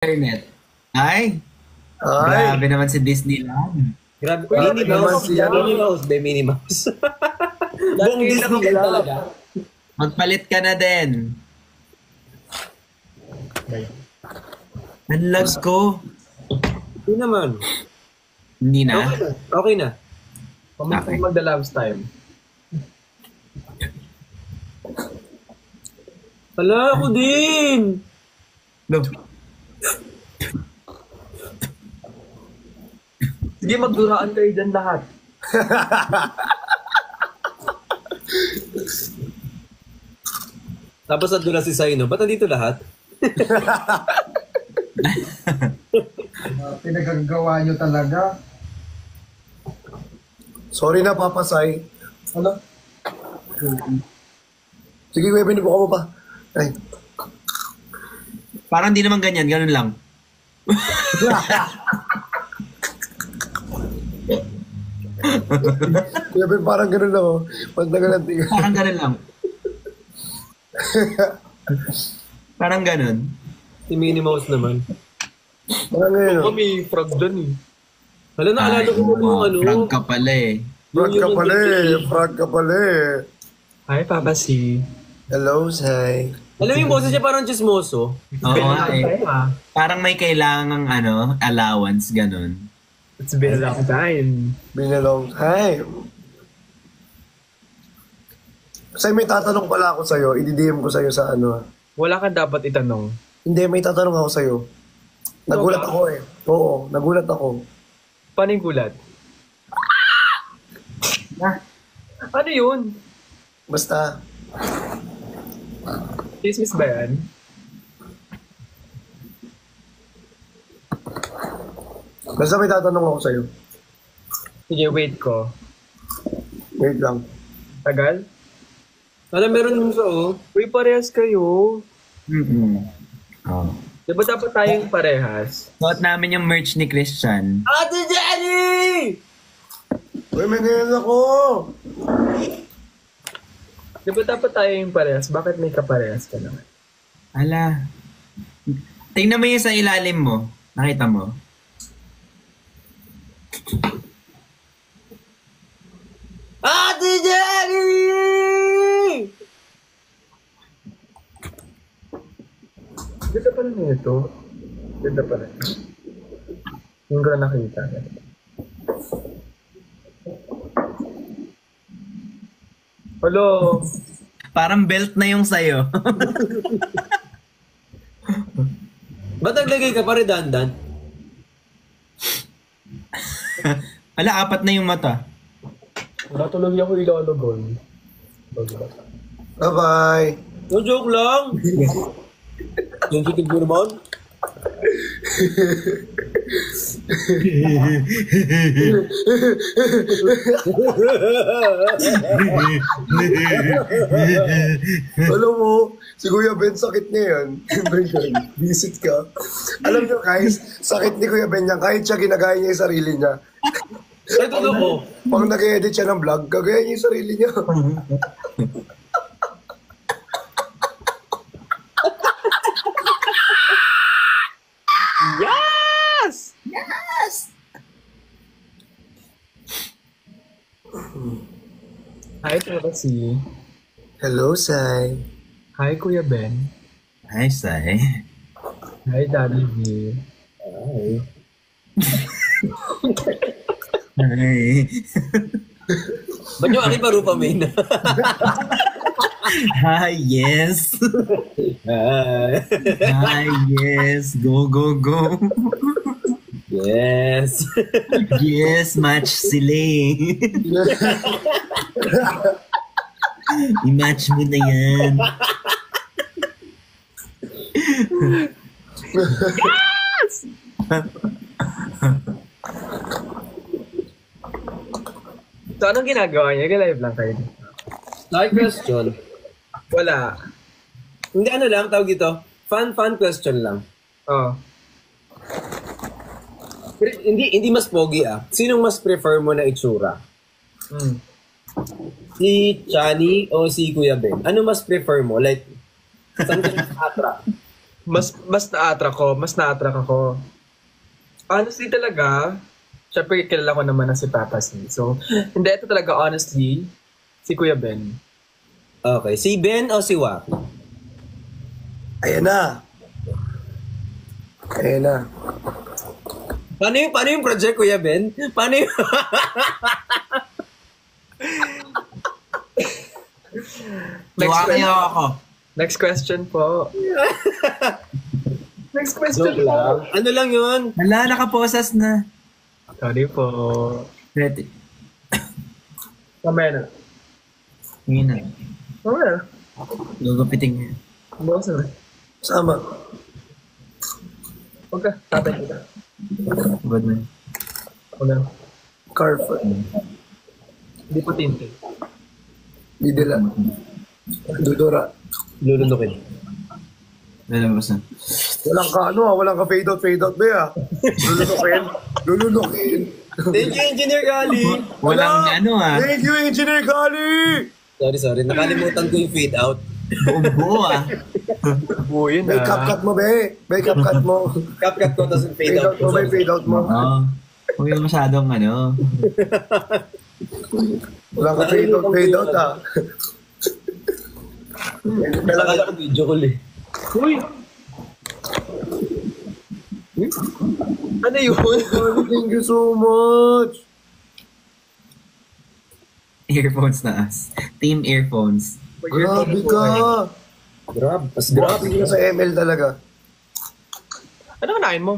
Internet. Ay, Ay, grabe naman si Disneyland. Grabe. grabe Minnie naman Mouse. siya. Minnie Mouse. Be, Minnie Mouse. Buong Disney ka talaga. Magpalit ka na din. Ang lag ko. Hindi naman. Hindi Okay na. na. Okay na. Okay. Magda loves time. Hala, ako din. No. Sige, magduraan kayo dyan lahat. Tapos nandun na si Saino. Ba't nandito lahat? Pinagagawa nyo talaga. sorry na, papasay. Ano? Sige, kuya, binubuka mo pa. Ay, Parang di naman ganyan, ganun lang. kuya, Ben, parang ganun lang, oh. Pag nagalanting. Parang ganun lang. Parang ganun. Si Minnie Mouse naman. Parang ganun, oh. May frog dun eh. Hala, naalala ko oo, yung ano. frog ka pala eh. Frog ka pala eh. Frog ka pala eh. Hi, Papa C. Hello, Sai. Alam mo yung boses niya parang chismoso. Oo nga eh. Ah, Parang may kailangang allowance, ganun. it's been a long time. Been a long time. Sai, may tatanong pala ako sa'yo. I-DM ko sa'yo sa ano. Wala ka dapat itanong. Hindi, may tatanong ako sa'yo. Nagulat ako eh. Oo, nagulat ako. Paano yung gulat? Ano yun? Basta, Chismis ba yan? basta may tatanong ako sa'yo. Sige, wait ko. Wait lang. Tagal? Alam, meron mo sa oh. Uy, parehas kayo. Mm-mm. Oh. Di ba dapat tayong parehas? Suot namin yung merch ni Christian. Ate Jenny! Uy, may ganyan ako! Di ba dapat tayong parehas? Bakit may kaparehas ka naman? Ala. Tingnan mo yung sa ilalim mo. Nakita mo? Ate Jenny! Ganda pala na ito. Ganda pala. Yung ko na nakita. Hello. Parang belt na yung sayo. Ba't naglagay ka pa redundant? Ala, apat na yung mata. Natulog ako ilalagol. Bye-bye! No joke lang. Sensitive mo naman. Alam mo, si Kuya Ben, sakit niya yan. Visit ka. Alam niyo guys, sakit ni Kuya Ben yan. Kahit siya ginagaya niya yung sarili niya. Ito ko. Pag nag-edit siya ng vlog, gagaya niya yung sarili niya. Yes! Hi, Papa C. Hello, Sai. Hi, Kuya Ben. Ay, say. Hi, Daddy V. Ay. Ba't yung aking parupa, main? Hi, yes. Hi, yes. Go, go, go. Yes. Yes, match sila eh. I-match mo na yan. So, anong ginagawa niya? Live lang kayo. Like question. Wala. Hindi ano lang, tawag ito. Fun question lang. Oh. Pero hindi mas pogi ah. Sinong mas prefer mo na itsura? Hmm. Si Chani o si Kuya Ben? Ano mas prefer mo? Like, saan ka attract? Mas na-attract ako. Honestly talaga, syempre kilala ko naman na si Papa C. So, hindi, ito talaga honestly, si Kuya Ben. Okay, si Ben o si Wak? Ayan na. Ayan na. Paano yung project, Kuya Ben? Paano yung... Next question po. Next question Joke lang. Ano lang yun? Wala, nakaposas na. Sorry po. Ready. Mamaya na. Ngayon na. Mamaya na. Gugupitin niya. Bukas na. Sama. Huwag ka. Tatay kita. Bad na. Huwag na. Carford. Hindi po tinte. Didila. Dudura. Lulunukin. Lalabas na. Walang ka fade out ba ya? Lulunukin. Thank you, Engineer Gali. Walang Thank you, Engineer Kali! Sorry. Nakalimutan ko yung fade out. buo Oo, yun May cap-cut mo, be. May cap-cut mo. Cut ko, tapos yung fade Fade out. out mo, may fade out mo. Oo. Huwag yung masyadong Walang ka fade out ah. Nakakala ko video call eh. Uy! Ano yun? Thank you so much. earphones na us. Team earphones. Grabe ka. Grab. Tapos Grabe ka sa ML talaga. Ano kanain mo?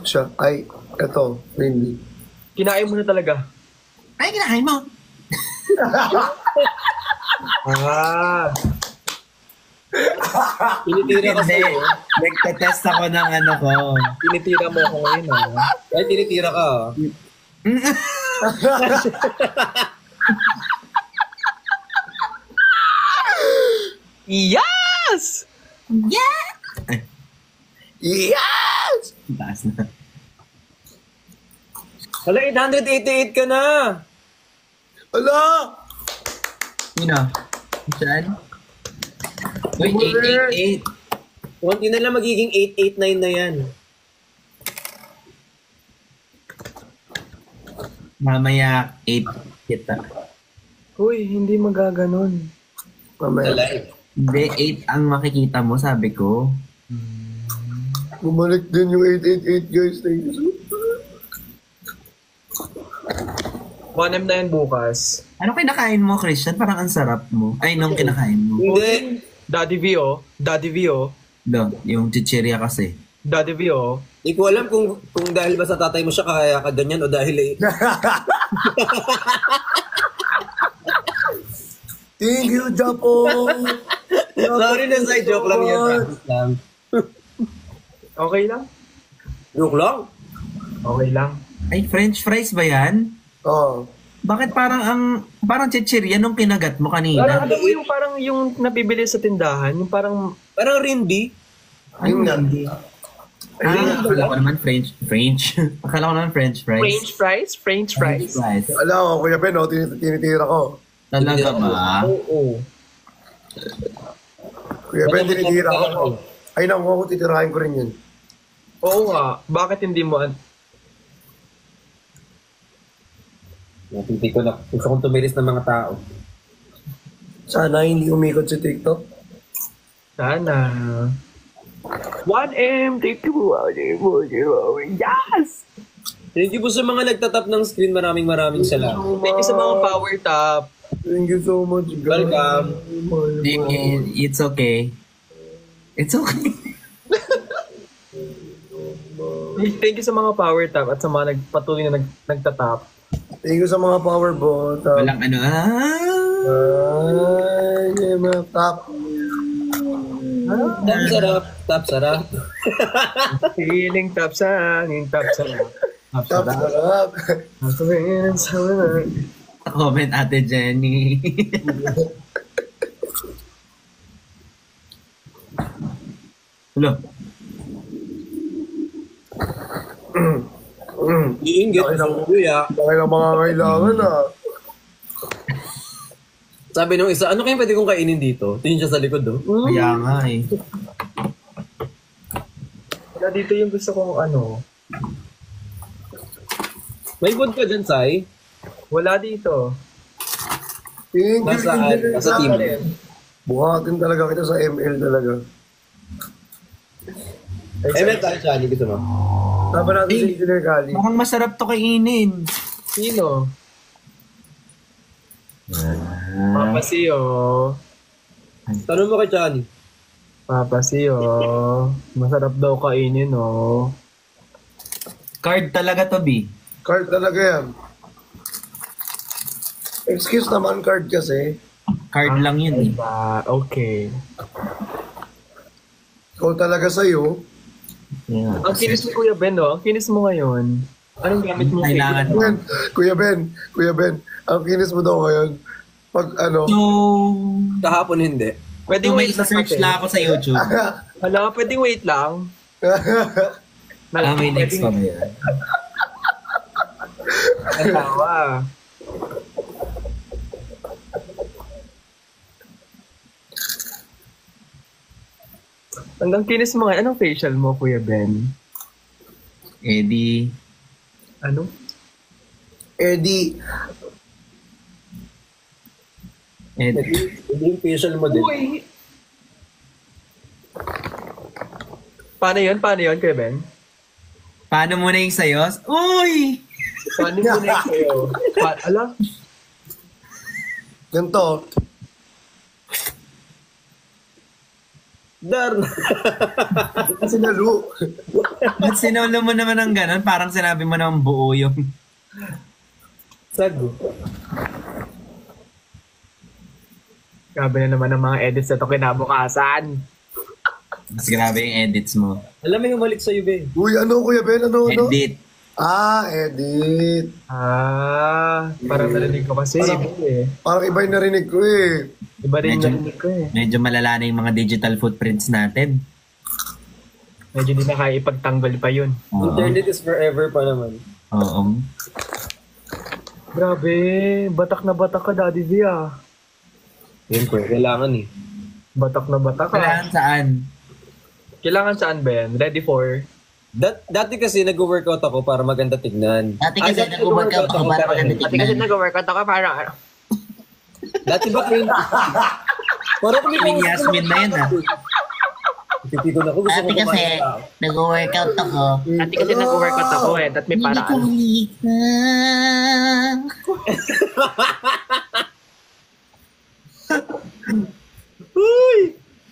Siya. Ay, eto. Mainly. Kinain mo na talaga. Ay, kinakain mo. Ah! tinitira ka Hindi. sa'yo. Nagtatest ako ng ko. Tinitira mo ako ngayon ah. Ay, tinitira ka. Yes! Yeah! Yes! Taas na. Hala, 888 ka na. Ala! Sino? Saan? Uy, 888. Konti na lang magiging 889 na yan. Mamaya 8 kita. Uy, hindi magaganon. Mamaya. Live. Hindi, 8 ang makikita mo, sabi ko. Bumalik din yung 888 guys. Thank you so much. 1M na yan bukas. Ano kinakain mo, Christian? Parang ang sarap mo. Ay, nung kinakain mo. Hindi. Daddy V, Daddy V, Do, yung chichirya kasi. Daddy V, Hindi ko alam kung dahil ba sa tatay mo siya kaya ka ganyan o dahil Thank you, Japo! Sorry na side joke lang yan. Promise lang. Okay lang? Joke lang? Okay lang. Ay, french fries ba yan? Oo. Bakit parang chichirya nung kinagat mo Parang kanina? alam mo yung parang yung nabibili sa tindahan, yung parang Parang Rindy. Ano hindi? Akala ko naman French. Akala ko naman French fries. French fries. Alam ko, Kuya Ben, oh, tinitira ko. Talaga ba? Oo. Kuya Ben, tinitira ko. Ay, naku ako, titirahin ko rin yun. Oo nga, bakit hindi mo Natiti ko na. Gusto kong tumiris ng mga tao. Sana hindi umikot sa TikTok. Sana. 1M, thank you. Yes! Thank you po sa mga nagtatap ng screen. Maraming salamat. Thank you sa mga power tap. Thank you so much, guys. Welcome. It's okay. It's okay. Thank you sa mga power tap at sa mga patuloy na nagtatap. Thank you sa mga power bot. Walang ano. Ay, mga top. Tap sarap. Feeling tap sa hangin, tap sa Top sarap. Comment Ate Jenny. Hello. Iinggit. Kuya. Dahil ang mga kailangan ah. Sabi nung isa, ano kayong pwede kong kainin dito? Tingin siya sa likod, oh. Kaya nga eh. Wala dito yung gusto kong ano. May wood ka dyan, Sai? Wala dito. Thank you. Nasaan? Nasa team. Buhatin talaga kita sa ML talaga. ML tayo, Chani. Gusto mo? Tama natin si Engineer Kali. Mukhang masarap to kainin. Sino? Papa Sio. Tanong mo kay Chani. Papa Sio. Masarap daw kainin, oh. Card talaga to, B. Card talaga yan. Excuse naman, card kasi. Card lang yun eh. Okay. Ikaw talaga sa'yo. Yeah. Ang kinis mo, Kuya Ben, no? Ang kinis mo ngayon. Anong gamit mo? Kailangan mo. Ben, Kuya Ben, ang kinis mo daw ngayon. Pag ano, So, Kahapon hindi. Pwede may wait lang search natin. lang ako sa YouTube. Hala, pwedeng wait lang. May next pa ba yan? Ang tawa. Hanggang kinis mo ngayon. Anong facial mo, Kuya Ben? Eddie. Ano? Eddie, Eddie. Hindi yung facial mo din. Uy! Paano yun, Kuya Ben? Paano muna yung sayos? Uy! Paano mo na kayo? Ala? ganito. Darn! Kasi nalo. Ba't sinolo mo naman ng ganun? Parang sinabi mo naman buo yung... Sago. Grabe na naman ang mga edits na ito kinabukasan. Mas grabe yung edits mo. Alam mo yung malik sa'yo, Ben. Uy, ano, Kuya Ben, ano? Edit. Edit. Parang narinig ko kasi. Parang- Parang iba yung narinig ko eh. Iba rin Medyo- narinig ko eh. Medyo malala na yung mga digital footprints natin. Medyo di na kaya ipagtanggol pa yun. Oo. Internet is forever pa naman. Oo. Grabe, batak na batak ka, Daddy V ah. Yun po, kailangan eh. Batak na batak ka. Kailangan saan? Kailangan saan ba yan? Ready for? Dati kasi nag-workout ako para maganda tignan. Dati kasi nag-workout ako para maganda Ate kasi tignan. nag-workout ako para Dati ba clean? Parang kung Yung Yasmin na yun ah. Titigo na ako. Gusto ko kumain. nag-workout ako. Ate kasi nag-workout ako eh. At may paraan.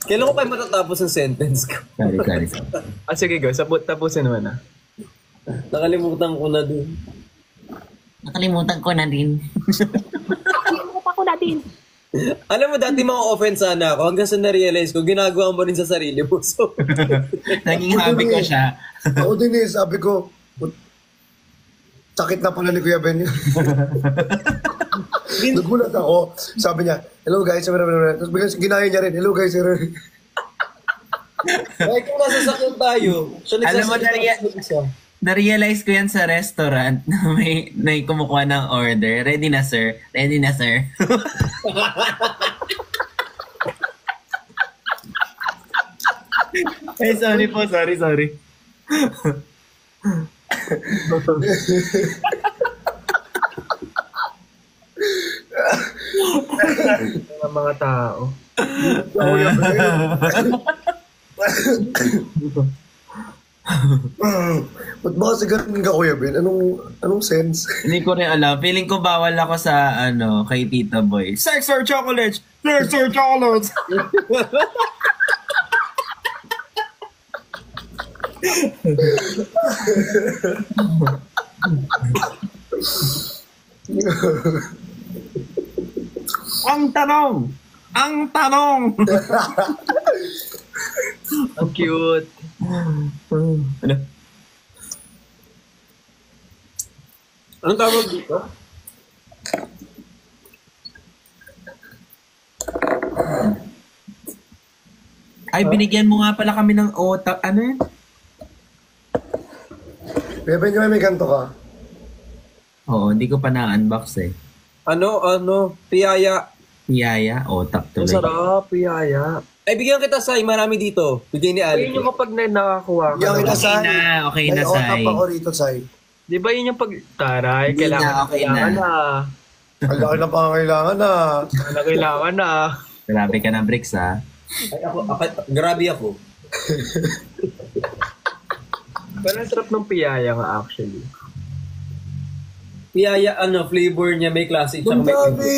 Kailan ko pa matatapos ang sentence ko? Sorry. Sige go, tapusin mo na. Nakalimutan ko na dun. Nakalimutan ko na din. Alam mo, dati mga offense sana ako hanggang sa na-realize ko, ginagawa mo rin sa sarili mo. So, Naging hobby ko siya. Ako din eh, sabi ko, sakit na pala ni Kuya Ben yun. Nagulat ako. Sabi niya, hello guys. Tapos biglang ginaya niya rin, hello guys. ay kung nasasakyan tayo, siya Alam mo, nagsasalita. Na-realize ko yan sa restaurant na may kumukuha ng order. Ready na, sir? Ready na, sir? Ay, sorry po. Sorry. Mga tao. Ba't ba kasi ganun ka, Kuya Ben? Anong sense? Hindi ko rin alam. Feeling ko bawal ako sa, kay Tita Boy. Sex or chocolates? Sex or chocolates? Ang tanong! Ang cute. Ano? Anong tawag dito? Ay, binigyan mo nga pala kami ng otak. Ano yun? Kuya Ben, may ganito ka. Oo, hindi ko pa na-unbox eh. Ano, piyaya. Yaya, otak Ang tuloy. sarap, yaya. Ay, bigyan kita, Sai. Marami dito. Bigyan ni Ali. Yun yung kapag nakakuha ka. Yung kita, Okay Sai. na, okay na, May otap Sai. ako rito, Sai. Di ba yun yung pag... Taray, Hindi kailangan na, okay kailangan na. Ang laki na pangangailangan na. Kailangan na. Grabe ka na, Bricks, ha? Ay, grabe ako. Pero ang sarap ng piyaya nga actually. Piyaya, flavor niya may klase. Ang Tsaka may dami!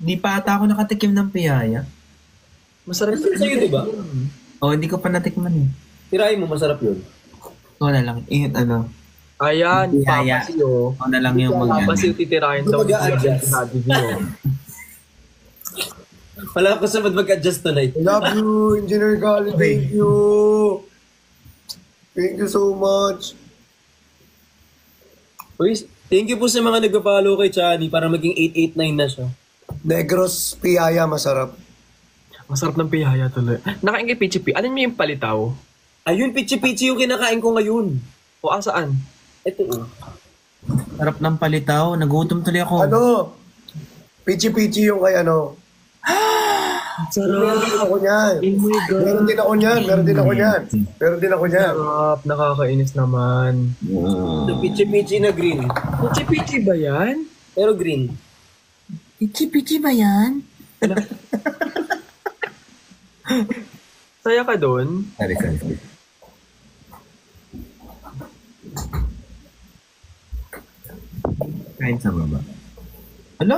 Di pa ata ako nakatikim ng piyaya. Masarap Masarap sa'yo, di ba? Oh, hindi ko pa natikman eh. Tirahin mo, masarap yun. Oo na lang. Ano. Ayan, Piyaya. papasiyo. Oo na lang yung mga... Papasiyo titirahin daw. Mag-a-adjust. Wala ko sa mag-adjust tonight. I love you, Engineer Gali. Thank you. Thank you so much. Uy, thank you po sa mga nag-follow kay Chani para maging 889 na siya. Negros Piyaya, masarap. Masarap ng piyaya tuloy. Nakain kay Pichi P. Alin mo yung palitaw? Ayun, pichi-pichi yung kinakain ko ngayon. O asaan? Ito oh. Sarap ng palitaw. Nagutom tuloy ako. Ano? Pichi-pichi yung kay ano. Meron din ako niyan. Oh my God. Meron din ako niyan. Meron din ako niyan. Meron din ako niyan. Sarap, nakakainis naman. Ito, pichi-pichi na green. Pichi Pichi ba yan? Pero green. Pichi-pichi ba yan? Saya ka doon? Sorry. Kain sa baba. Ano?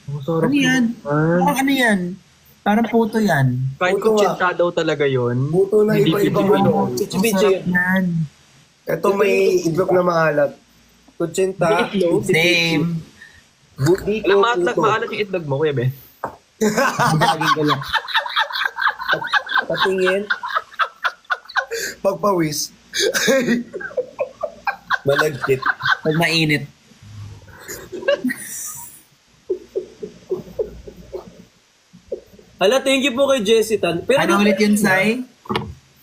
Masarap Ano yan? naman. Ano yan? Parang puto yan. Kahit Buto kutsinta daw talaga yun. Buto na Hindi iba-ibang pichi ano. Pichi-pichi. yan. Ito may iglog na maalat. Kutsinta. Same. Maalat yung itlog mo, kuya Ben. Lagi ko lang. Patingin. Pagpawis. Malagkit. Pag mainit. Hala, thank you po kay Jessie Tan. Pero Ano ulit yun, Sai?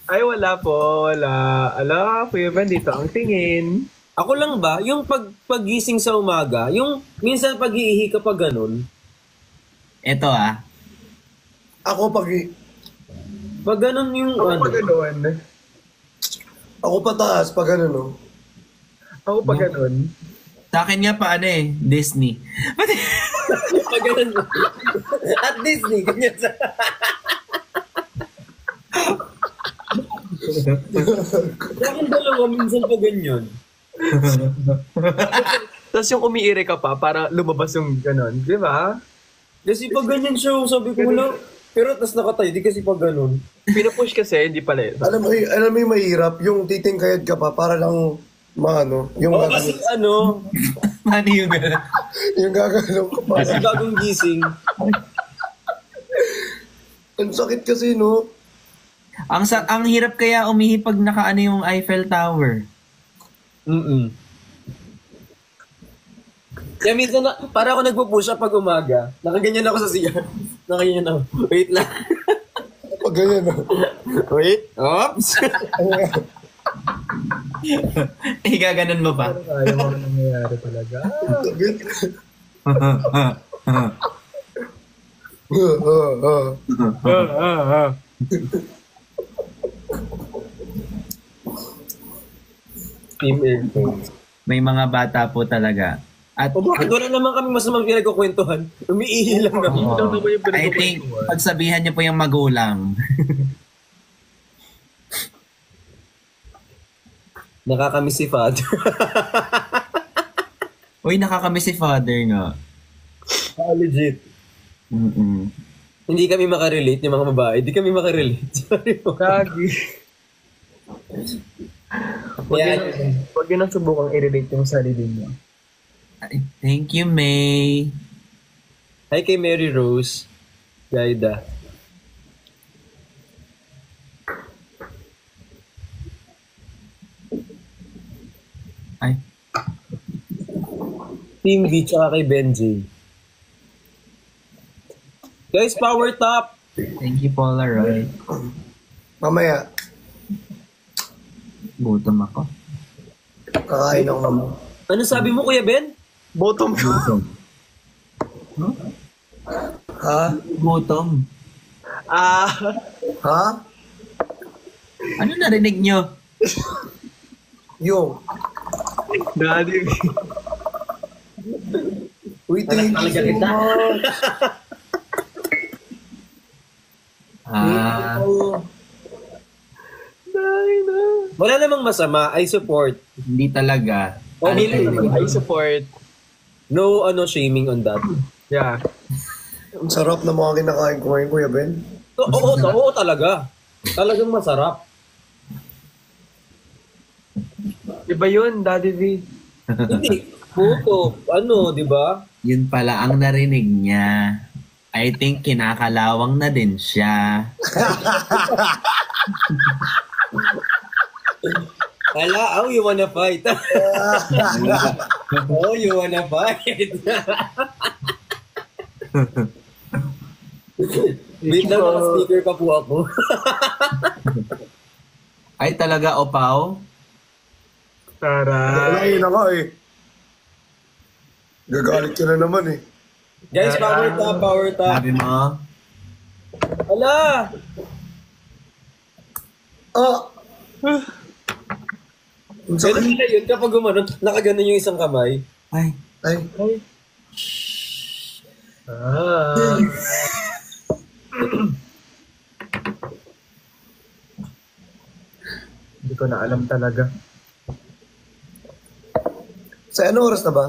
Ay, wala po. Wala. Ala, kuya Ben, dito ang tingin. Ako lang ba, yung paggising sa umaga, yung minsan pag-iihi ka pa ganun, Ito Ako pag ganun yung Ako pa ganun. Ako pataas pag ano no. Ako pa ganun. Sa akin nga pa Disney. pag ganun. At Disney, ganyan sa... Bakit dalawa minsan pa ganyan? Tapos yung umiire ka pa para lumabas yung ganun. Di ba? Kasi pag ganyan siya, sabi ko wala. Pero tas nakatayo, di kasi pag ganun. Pinupush kasi, hindi pala. Alam mo yung mahirap, yung titingkayad ka pa para lang maano, yung O kasi Mani yung gano'n. yung gagalaw ka pa. kasi bagong gising. Ang sakit kasi no. Ang hirap kaya umihi pag nakaano yung Eiffel Tower. Kaya minsan, para ako nagpo-push up pag umaga, nakaganyan ako sa CR. Nakaganyan ako. Wait lang. Pag ganyan no. Wait. Oops. Gaganon mo pa. Ayaw mo nangyayari talaga. Sakit. Team Airpods. May mga bata po talaga. At O bakit wala naman kami masamang pinagkukwentuhan? Umiihi lang kami. I think pagsabihan niyo po yung magulang. Nakakamiss si Father. Uy, nakakamiss si father nga. Legit. Mm-mm. Hindi kami makarelate, yung mga babae. Hindi kami makarelate. Sorry po. Kagi. Huwag yun ang subukang i-relate yung sarili niya. Thank you, May. Hi kay Mary Rose. Gaida. Ay, Team V tsaka kay Benji. Guys, power top! thank you, Polaroid. Mamaya, Gutom ako. kakain ako naman. Ano sabi mo, Kuya Ben? Bottom ka. Gutom. Ha? Gutom. Ah, Ha? Ano narinig nyo? Yung. Daddy V. Uy, thank you so much. Ah, Wala namang masama. I support. hindi talaga. Okay lang naman. I support. No shaming on that. Yeah. Ang sarap na mga kinakain ko ngayon, Kuya Ben. Oo talaga. Talagang masarap. Iba yun, Daddy V. Hindi. Puto. Di ba? Yun pala ang narinig niya. I think kinakalawang na din siya. Hala, you wanna fight? You wanna fight? Wait lang, naka-speaker pa po ako. Ay talaga, Opaw? Tara. Ayun na nga eh. Gagalit ka na naman eh. Guys, power top. Sabi mo? Hala! Ah! Ang Pero sakit. nila yun, kapag nakaganon yung isang kamay. Ay, Ay. Ah. Hindi ko na alam talaga. Sa ano oras na ba?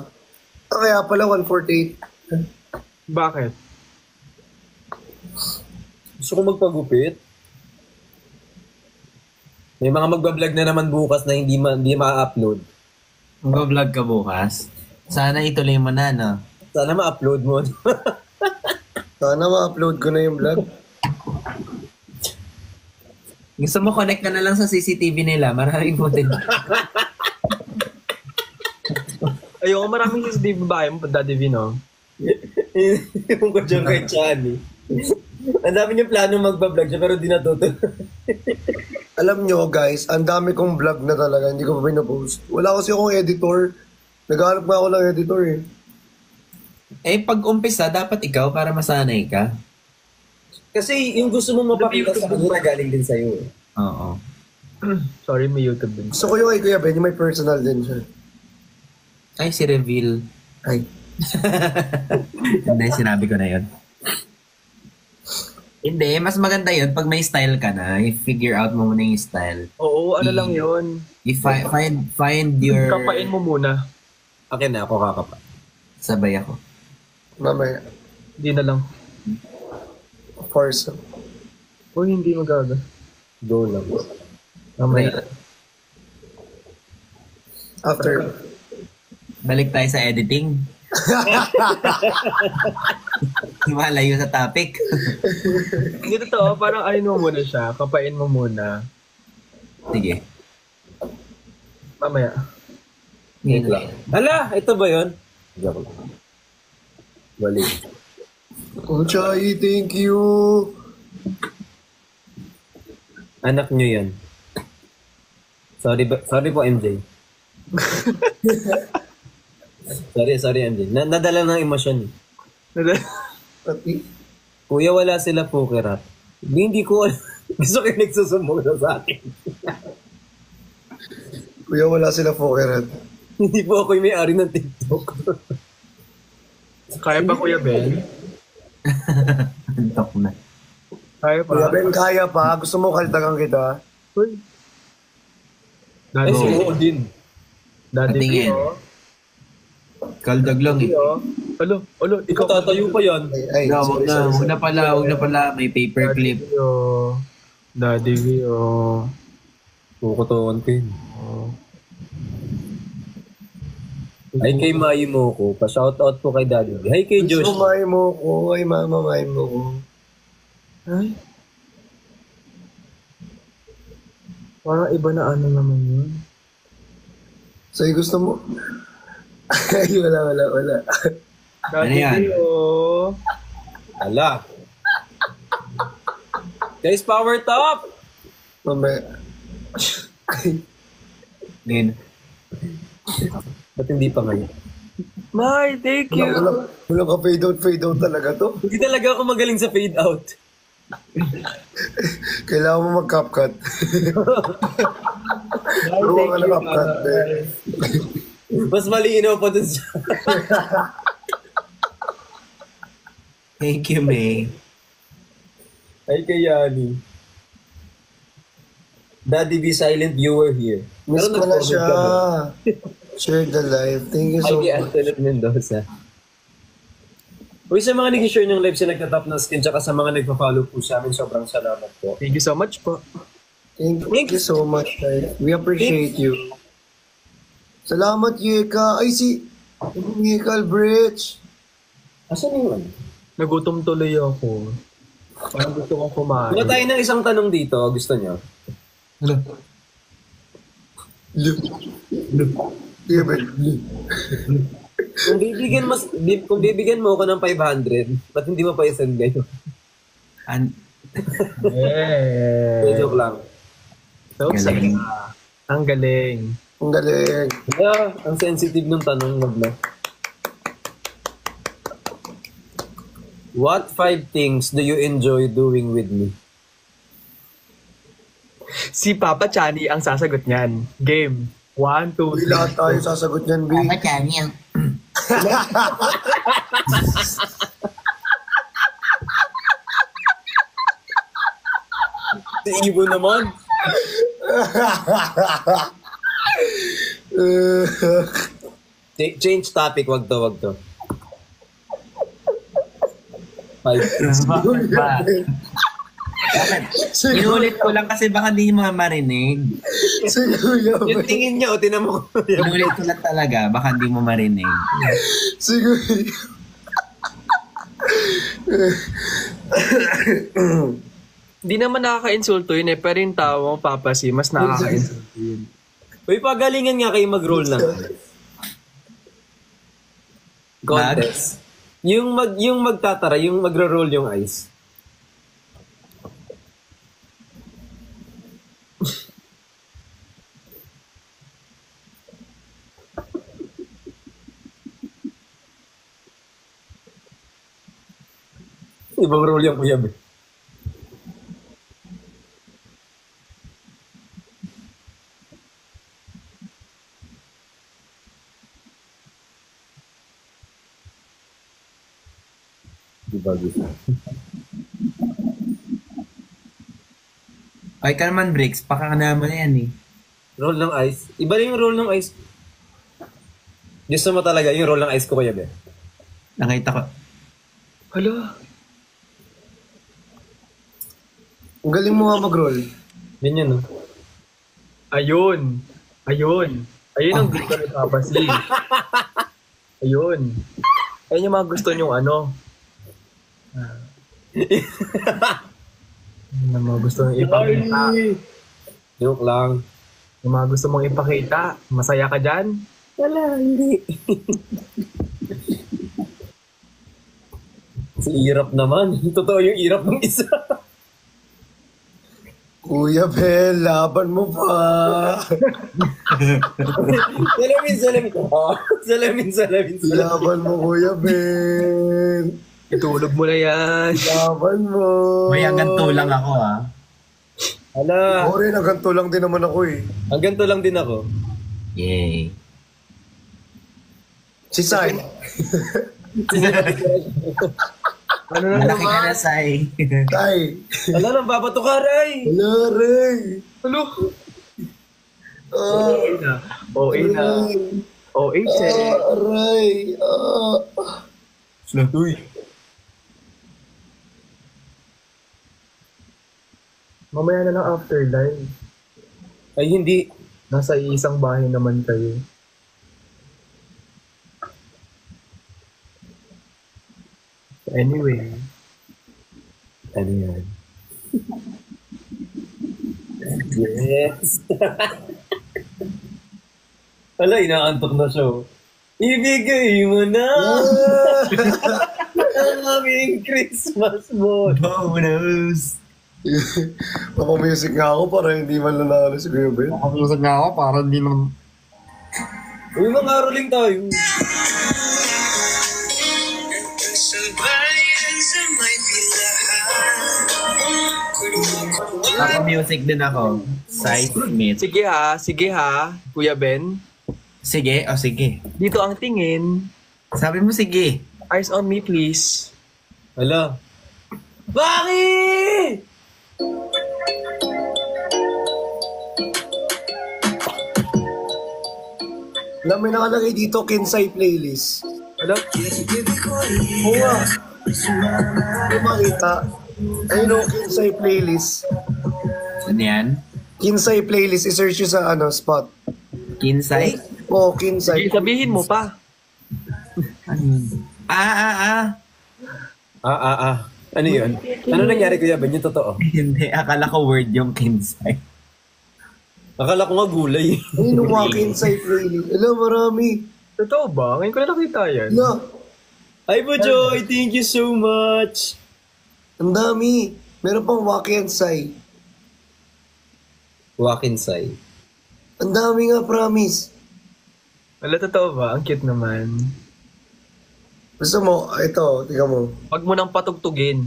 Kaya pala 1:48. Bakit? Gusto ko magpagupit. May mga magbablog na naman bukas na hindi ma-upload. mag-vlog ka bukas. Sana ituloy mo na, no? Sana ma-upload mo. Sana ma-upload ko na yung vlog. Gusto mo connect ka na lang sa CCTV nila. Maraming footage. Ayoko, maraming CCTV bahay mo, Daddy V, no? Yung ko dyan kay Chani. Ang dami niyang plano magbablog siya pero di natutuloy. Alam nyo guys, ang dami kong vlog na talaga, hindi ko pa pinapost. Wala kasi akong editor. Naghahanap nga ako ng editor eh. Eh, pag umpisa, dapat ikaw para masanay ka. Kasi yung gusto mo mapakita sa kanila galing din sa'yo. Oo. Sorry, may YouTube din. Gusto ko yung kay Kuya Ben, yung may personal din siya. Ay, si Reveal. Ay. Hindi, sinabi ko na yun. Hindi, mas maganda yun pag may style ka na. I-figure out mo muna yung style. Oo, ano lang yun. Find your... Kapain mo muna. Akin na ako kakapa. Sabay ako. Mamaya. Hindi na lang. Force. Uy, hindi magaga. Go lang. Mamaya. After. Balik tayo sa editing. Malayo sa topic. Hindi totoo, parang ano mo muna siya. Kapain mo muna. Sige. Mamaya. Wait lang. Hala, ito ba yun? Joke lang. Balik. Oh, Chai, thank you. Anak nyo yan. Sorry po, MJ. sorry, MJ. Nadala ng emosyon. Pati. Kuya, wala sila poker up. Hindi ko alam. Gusto ko yung nagsusumbong na sa akin. Kuya, wala sila pokerhead. Hindi po ako yung may-ari ng TikTok. Kaya ba, Kuya Ben? Antok na. Kaya Kuya pa? Ben, kaya pa. Gusto mo kaltagan kita? Uy. Ay, Daddy V. oo din. Daddy V, Patingin. oh. Kaldag lang eh. Oh. Alo, Ikaw tatayo pa yan. Ay, No, sorry, wag na pala. May paperclip. Daddy V, oh. Daddy V, oh. Kukutawan ko yun. Ay kay Mayi mo ko. Pa-shoutout po kay Daddy. Hi kay Josh. Gusto may mo ko. Ay, mama, may mo ko. Ay. Parang iba na ano naman yun. So, gusto mo? Ay, wala. Daddy yan? V, oh. Ala. Guys, power top! Mamaya. Ngayon. Ba't hindi pa ngayon? May, thank you. Walang ka fade out talaga to. Hindi talaga ako magaling sa fade out. Kailangan mo mag-CapCut. Turo ka na CapCut. Mas malinaw pa dun sa... Thank you, May. Ay, kaya ni. Daddy be silent viewer here. Miss Pero ko na nag-comment siya. kami. Share the live. Thank you Ay, so kay much. Antoinette Mendoza. Uy, sa mga nag-share ng live sa nagtatap na skin, tsaka sa mga nagpa-follow po sa amin, sobrang salamat po. Thank you so much po. Thank you so much, guys. We appreciate you. Salamat, Yeka. Ay, Yeka Albrecht. Asan yung ano? Nagutom tuloy ako. Parang gusto kong kumain. Wala tayo ng isang tanong dito, gusto nyo? Yeah, but, Kung bibigyan mo ako ng 500, ba't hindi mo pa isend ngayon? Yeah. Joke lang. So, Galing. ang galing. ang galing. Yeah, ang sensitive ng tanong, wag na. What 5 things do you enjoy doing with me? Si Papa Chani ang sasagot niyan. Game. 1, 2, Uy, 3. lahat tayo sasagot niyan, B. Si Ibo naman. Change topic, wag to. 5. Ba? Inulit ko lang kasi baka hindi mo marinig. Si Kuya Yung Ben. tingin niya, o tinan mo. Inulit ko lang talaga, baka hindi mo marinig. Si Kuya. Di naman nakaka-insulto yun eh, pero yung tawa mo, Papa C, mas nakaka-insulto yun. Uy, pagalingan nga kayo mag-roll ng contest. Yung magtatara, yung magro-roll yung ice. Ibang roll yung kuya, be. Bagus. Ay ka naman, Bricks. Pakakanaman na yan eh. Roll ng ice. Iba rin yung roll ng ice. Gusto mo talaga yung roll ng ice ko, kuya, be? Nakita ko. Hala. Ang galing mo nga mag-roll. Ganyan, no? Ayun. Ayun ang gusto ni Papa C. Ayun. Ayun yung mga gusto nyong ano. Yung mga gusto nyong ipakita. Joke lang. Yung mga gusto mong ipakita. Masaya ka dyan? Wala, hindi. Si Irap naman. Totoo yung Irap ng isa. Kuya Ben, laban mo pa. Salamin. Oh, salamin. Laban mo, Kuya Ben. Itulog mo na yan. Laban mo. May hanggang tulang ako ah. Hala. Ako rin, ganito lang din naman ako eh. Ang ganito lang din ako. Yay. Si Sai. Ano na Malaki ka naman? na, Sai. Sai. Hala, nang babato ka, Ray. Wala rin. Ano? Ah, OA na. OA check. aray. Uy. Mamaya na lang afterlife. Ay, hindi. Nasa isang bahay naman kayo. Anyway. Ano yan? Yes. Hala, inaantok na siya. Oh. Ibigay mo na ang aming Christmas bonus. Bonus. Papamusic nga ako para hindi man nanalo si Kuya Ben. Nakapulusag nga ako para hindi naman... Uy, mga rolling tayo. Papa music din ako. Seismith. Sige ha, Kuya Ben. Sige, sige. Dito ang tingin. Sabi mo sige. Eyes on me, please. Hala. Bakit? Alam, may nakalagay dito, Kinsay playlist. Ano? Oo nga. Hindi makita. Ayun o, Kinsay playlist. Ano yan? Kinsay playlist, isearch nyo sa spot. Kinsay? Oo, Kinsay. Sige, sabihin mo pa. Ano yun? Ano nangyari, Kuya Ben? Yung totoo. Hindi, akala ko word yung kinsay. Akala ko nga gulay. Ayun o, Kinsay playlist. Alam, marami. Totoo ba? Ngayon ko na nakita yan. Na, Ay, Bojoy, thank you so much. ang dami. Meron pang Wakinsay. Wakinsay. Ang dami nga, promise. Wala, totoo ba? Ang cute naman. Gusto mo, ito, tingnan mo. Huwag mo nang patugtugin.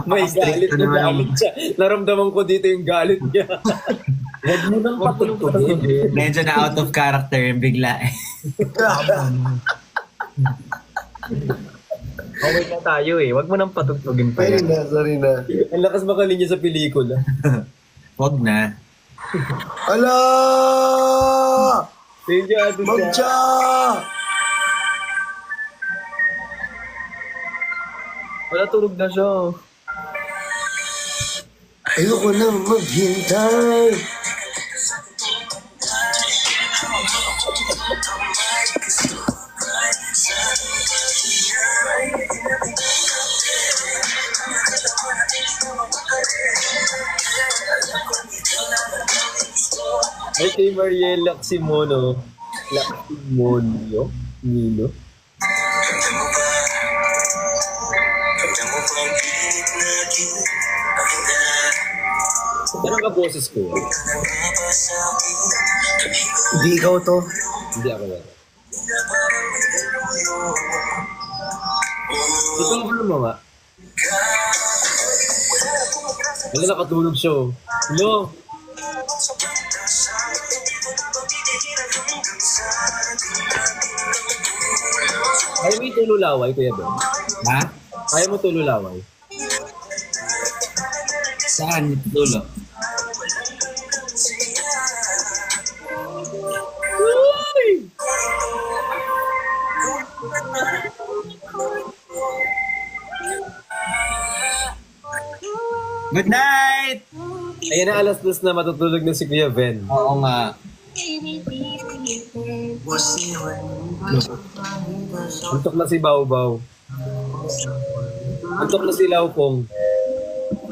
May galit na galit siya. Naramdaman ko dito yung galit niya. Huwag mo nang patugtugin. Medyo na out of character yung bigla eh. Okay na tayo eh. Huwag mo nang patugtugin pa Sorry yan. na, sorry na. Ang lakas makalinya sa pelikula. Wag na. Ala! Thank you, Ate Cha. Magcha! Wala, tulog na siya. Ayoko na maghintay. Ay, kay Mariel Laximono. Laximonio? Nino? Parang ka-boses ko. Hindi ikaw to. Hindi ako yan. Ito ang mo nga. Wala nakatulog siya. Hello? Ayaw mo yung tululaway, Kuya Ben? Ha? Ayaw mo tululaway? Saan? Tulo. Good night! Ayan na, alas 2 na matutulog na si Kuya Ben. Oo nga. Antok na si Bawbaw. Antok na si Laupong.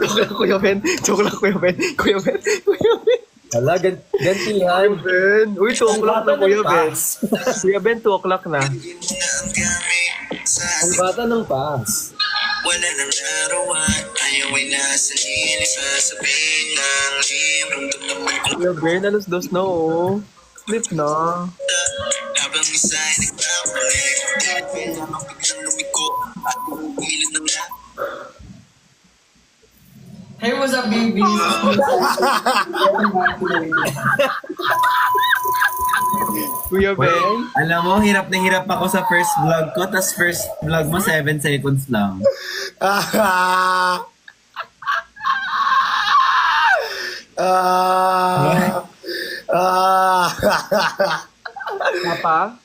Joke lang, Kuya Ben. Joke lang, Kuya Ben. Kuya Ben. Kuya Ben. Hala, gantihan. Ben. Uy, 2 o'clock na, Kuya Ben. Kuya Ben, 2 o'clock na. Ang bata ng pass. Wala nang larawan, ayaw ay nasa lilim. Sasabihin ng librong naman kung Kuya Ben, alas 2 na, oh. Sleep na. habang isa ay nagpapalik. Kailangan biglang lumiko at umilit na nga. Hey, what's up, baby? Kuya Ben. Alam mo, hirap na hirap ako sa first vlog ko, tas first vlog mo 7 seconds lang. Ah! Ah! Ah! Papa?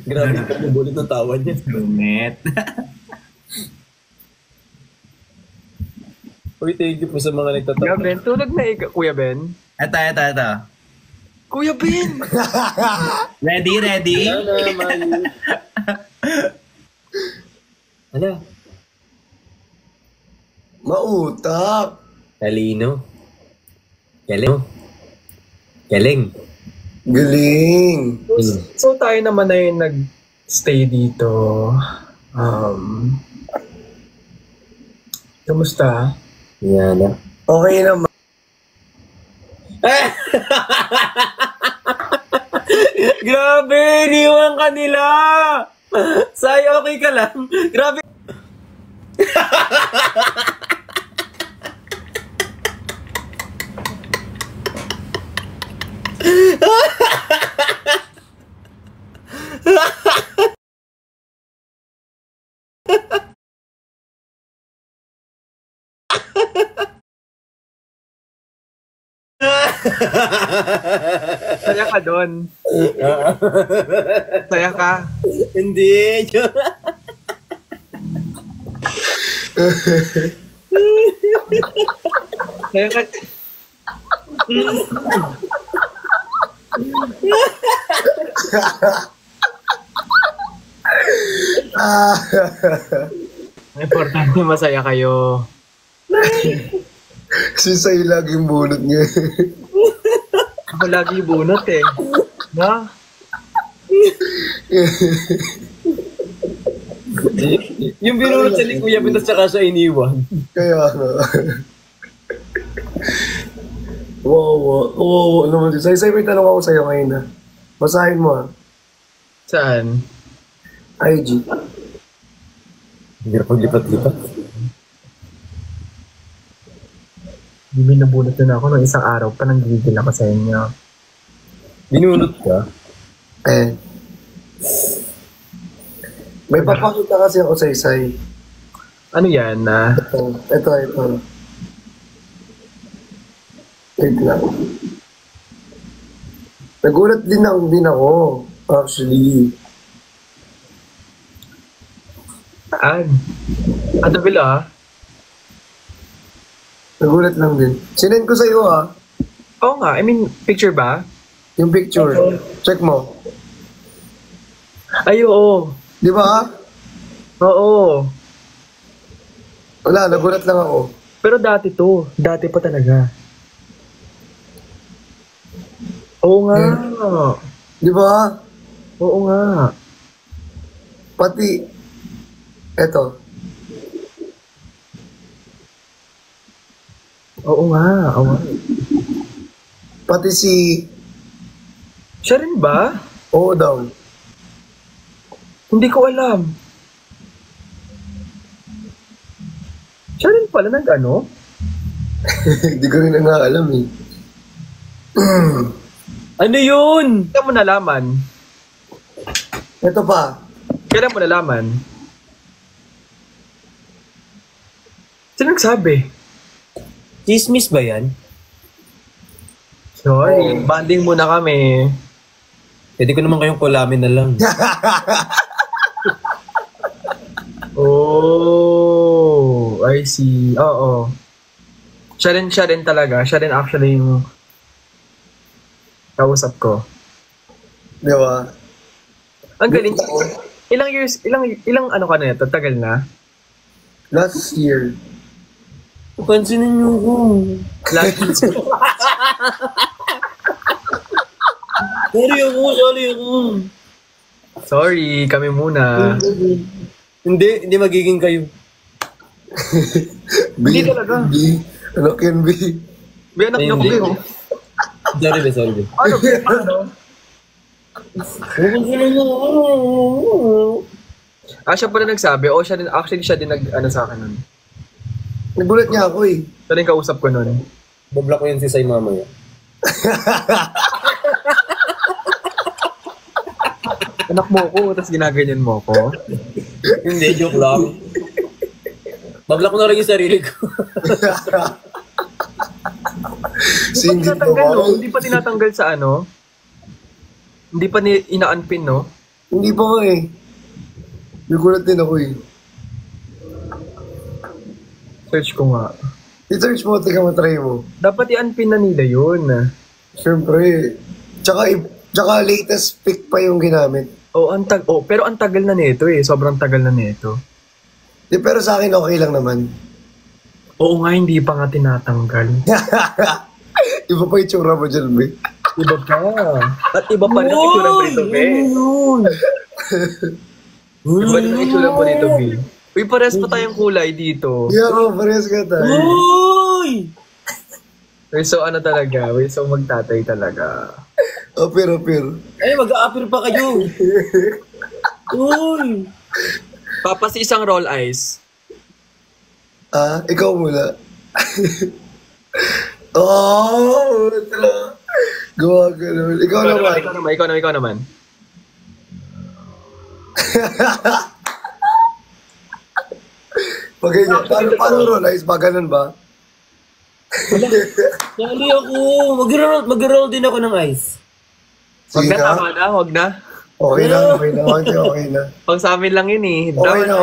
Grabe ka bulit ng tawa niya. Lumet. Uy, thank you po sa mga Kuya nagtatapos. Ben, tulog na ikaw. Kuya Ben? Ito. Kuya Ben! Ready? Ano, Mali? Ano? Mautak. Talino. Galing. Galing. Galing. So tayo naman na yung nag-stay dito. Kamusta? Yan na. Okay naman. Grabe! Iniwan ka nila! Say, okay ka lang? Grabe! Saya ka doon. Saya ka. Hindi. Saya ka. Importante masaya kayo. Si Sai laging bunot niya. Ako lagi bunot eh. Na? Yung binulot sa ni Kuya Ben at saka siya iniwan. Kaya nga. Wow, naman si Sai. Sai, may tanong ako sa'yo ngayon na. Basahin mo ah. Saan? IG. Hirap paglipat-lipat. Hindi may nabunot na ako nung isang araw pa nang gigil ako sa inyo. Binulot ka? Eh. May papakita kasi ako sa Sai. Ano yan na? Ito. Wait lang. Nagulat din ako, actually. Saan? Ano bila? Nagulat lang din. Sinend ko sa'yo ah. Oo nga, I mean, picture ba? Yung picture. Check mo. Ay, oo. Di ba? Oo. Wala, nagulat lang ako. Pero dati to. Dati pa talaga. Oo nga. Di ba? Oo nga. Pati, eto. Oo nga. Oo nga. Pati si, Siya rin ba? oo daw. Hindi ko alam. Siya rin pala nag-ano? Hindi ko rin na nga alam eh. Ano yun? Kailan mo nalaman? Ito pa. Kailan mo nalaman? Sino nagsabi? Chismis ba yan? Sorry, banding muna kami. Pwede ko naman kayong kulamin na lang. Oh, I see. Oo. Siya rin talaga. Siya rin actually yung kausap ko. Di ba? Ang galing. Ilang ano ka na ito? Tagal na? Last year. Pansinin niyo ko. Sorry ako. Sorry, kami muna. Hindi magiging kayo. B, talaga. B. Ano can be? May anak na ko Hindi. kayo. Sorry. Ano? Ano? Siya pala nagsabi. O, siya din nag-ano sa akin nun. Nagulat niya ako eh. Siya din kausap ko nun. Bablock ko yan si Sai mamaya. Anak mo ko, tapos ginaganyan mo ko. Hindi, joke lang. Bablock ko na rin yung sarili ko. Singgit Hindi pa tinatanggal sa ano? Hindi pa ina-unpin, no? Hindi pa ko eh. Nagulat din ako eh. Search ko nga. I-search mo, tika matry mo. Dapat i-unpin na nila yun. Siyempre. Tsaka latest pick pa yung ginamit. Pero ang tagal na nito eh. Sobrang tagal na nito. Di, pero sa akin okay lang naman. Oo nga, hindi pa nga tinatanggal. Iba pa yung tsura mo dyan, be. Iba pa. At iba pa na itsura mo nito, be. Iba na itsura mo nito, be. Uy, pares pa tayong kulay dito. Yeah, parehas ka tayo. Uy! Uy, so ano talaga? Uy, so magtatay talaga. Apir. Ay, mag-a-appear pa kayo. Uy! Papas isang roll eyes. Ikaw muna. Oh, tara. Gawa ka naman. Ikaw naman. Ikaw naman. Pag ganyan. Paano roll eyes ba? Ganun ba? Nali ako. Mag-roll din ako ng ice. Wag Sige na, tama na, wag na. Okay na. Okay na. Pag sa amin lang yun eh. Okay na.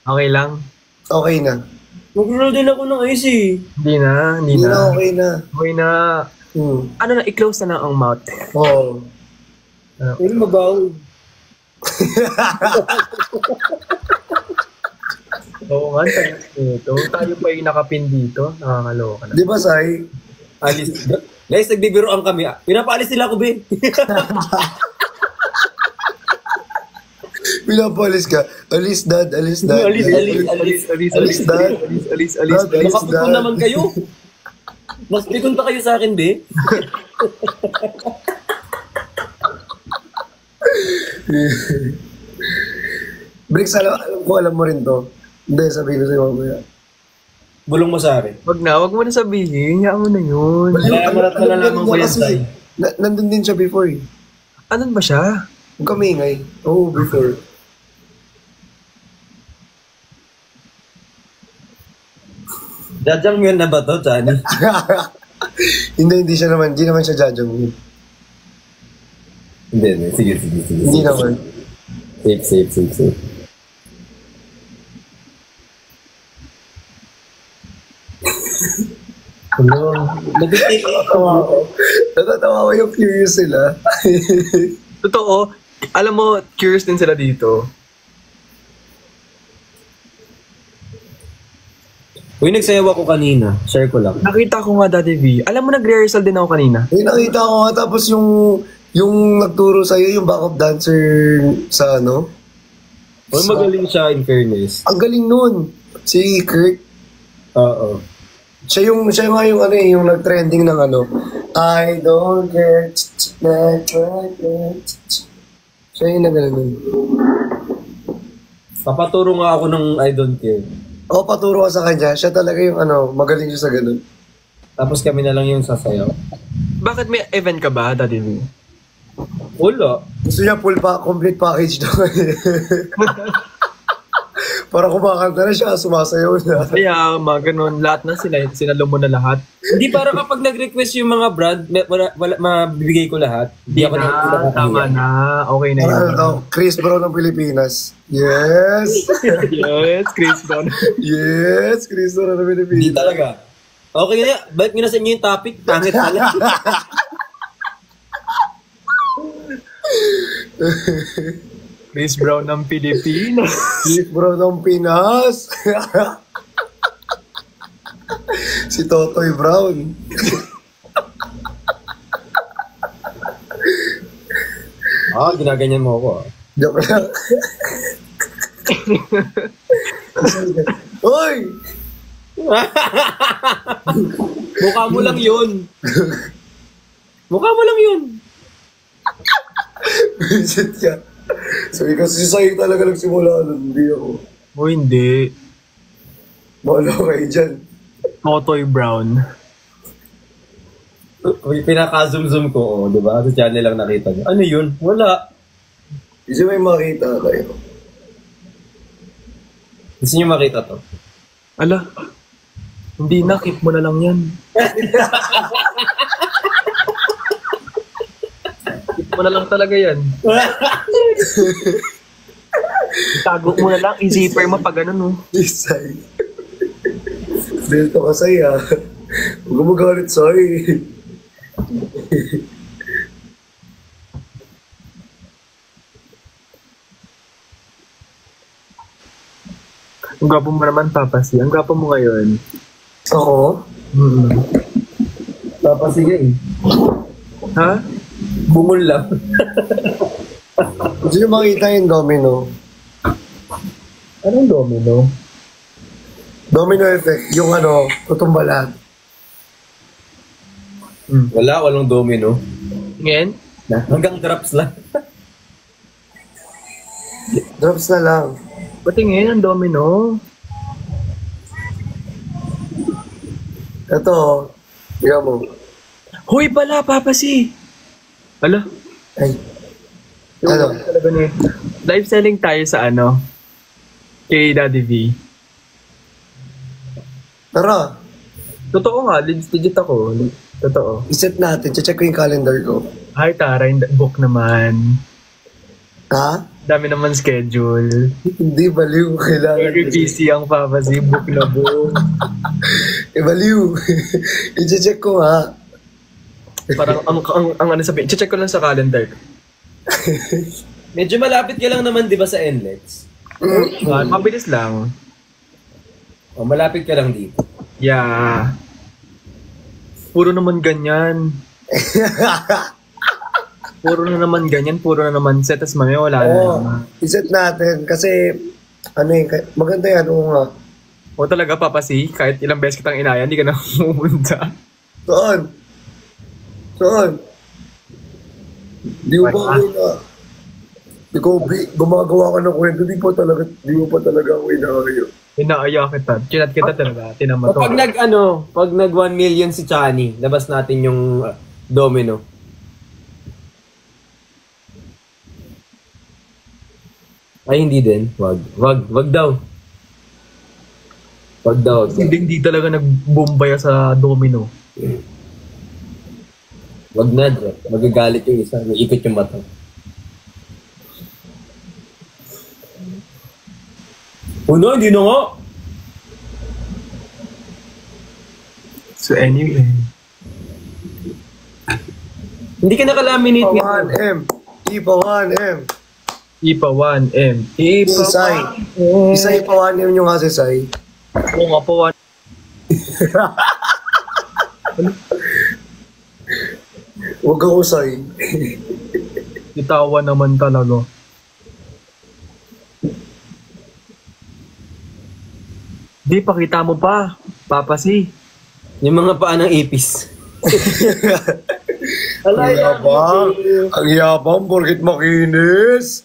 Okay lang. Okay na. Mag-roll din ako ng ice eh. Hindi na. Okay na. Okay na. Ano na, i-close na lang ang mouth. Oo. Pero mabaw. Oo nga, tayo dito. Tayo pa yung nakapin dito. Nakakaloka na. Di ba, Sai? Alis. Guys, nagbibiroan kami. Pinapaalis nila ako, be. Pinapalis ka. Alis, dad. Alis, Dad. Makapagpun naman kayo. Mas pikon pa kayo sa akin, be. Bricks, alam mo rin to. Hindi, sabihin ko sa'yo mamaya. Bulong mo sa akin. Wag mo na sabihin. Hayaan mo na yun. Kaya malalaman ko yan, Sai. Nandun din siya before eh. Anon ba siya? Huwag kami ingay. Oo, before. Jajang yun na ba to, Chani? Hindi siya naman. Hindi naman siya jajang yun. Hindi. Sige. Hindi naman. Safe. Hello. Natatawa ko yung curious sila. Totoo. Alam mo, curious din sila dito. Uy, nagsayaw ako kanina. Share ko lang. Nakita ko nga, Daddy V. Alam mo, nag-rehearsal din ako kanina. Nakita ko nga tapos yung nagturo sa'yo, yung backup dancer sa ano. Uy, magaling siya in fairness. Ang galing nun. Si Kurt. Oo. Siya nga yung ano yung nag-trending ng ano. I don't care. Siya yung nag-ano. Papaturo nga ako ng I don't care. O, paturo ka sa kanya. Siya talaga yung ano, magaling siya sa ganun. Tapos kami na lang yung sasayaw. Bakit may event ka ba, Daddy V? Wala. Gusto niya complete package daw. Para kumakanta na siya, sumasayaw na. Kaya, mga ganun, lahat na sinalo mo na lahat. Hindi, para kapag nag-request yung mga brand, mabibigay ko lahat. Hindi ako Tama na. Okay na yun. Ano to? Chris Brown ng Pilipinas. Yes! Yes, Chris Brown. Yes! Chris Brown ng Pilipinas. Hindi talaga. Okay na, balik nyo na sa inyo yung topic. Pangit pala. Chris Brown ng Pilipinas. Chris Brown ng Pinas. Si Totoy Brown. Ginaganyan mo ako. Joke lang. Hoy! Mukha mo lang yun. Visit ka. Sabi kasi si Saying talaga nagsimula nun, hindi ako. O hindi. Bahala kayo dyan. Totoy Brown. Pinaka-zoom ko, di ba? Sa channel lang nakita niyo. Ano yun? Wala. Kasi may makita kayo. Gusto niyo makita to? Ala. Hindi na, keep mo na lang yan. Keep mo na lang talaga yan. Itago mo na lang, i-zipper mo pag ganun, no? Say. Dito ka, Say, ha? Huwag ka magalit, Say. Ang gwapo mo naman, Papa C. Ang gwapo mo ngayon. Ako? Sige eh. Ha? Bungol lang. Gusto nyo makita yung domino? Anong domino? Domino effect. Yung ano, tutumba lahat. Walang domino. Ngayon? Hanggang drops lang. Drops na lang. Patingin ang domino. Ito, tingnan mo. Hoy pala, Papa C! Ala? Ay. Ano? Talaga ni live selling tayo sa kay Daddy V. Tara, Totoo nga, legit ako. Totoo. iset natin. Check ko yung calendar ko. Ay, tara, book naman. Ha? Dami naman schedule. Hindi, baliw. Kailangan. Very busy ang Papa C. Book na book. Baliw. I-check ko ha. Parang ang ano sabihin, check ko lang sa calendar. Medyo malapit ka lang naman, di ba, sa NLEX? Mabilis lang. O, malapit ka lang dito. Yeah. Puro naman ganyan. Puro na naman set. Tapos mamaya wala na Oo, naman. iset natin. Kasi, maganda yan. Oo nga. O talaga, Papa C, kahit ilang beses kitang inaya, hindi ka na pumunta. Saan? Di mo ba ako na... Ikaw, gumagawa ka ng kwento, di mo pa talaga ako inaayo. Inaaya kita. Chinat kita talaga. Tinama to. Pag nag 1 million si Chani, labas natin yung domino. Ay, hindi din. Wag daw. Wag daw. Hindi talaga nagbombaya sa domino. Wag na, Jeff. Magagalit yung isa. Iikot yung mata. No, hindi na nga. So anyway. Hindi ka nakalaminate Ipa nga. 1M. Ipa 1M. Ipa 1M. Ipa Isay. Isay pa 1M yung kasi Say. Oo nga po. Huwag ako Say. Itawa naman talaga. Di, pakita mo pa. Papa C. Yung mga paa ng ipis. Ang yabang, porkit makinis.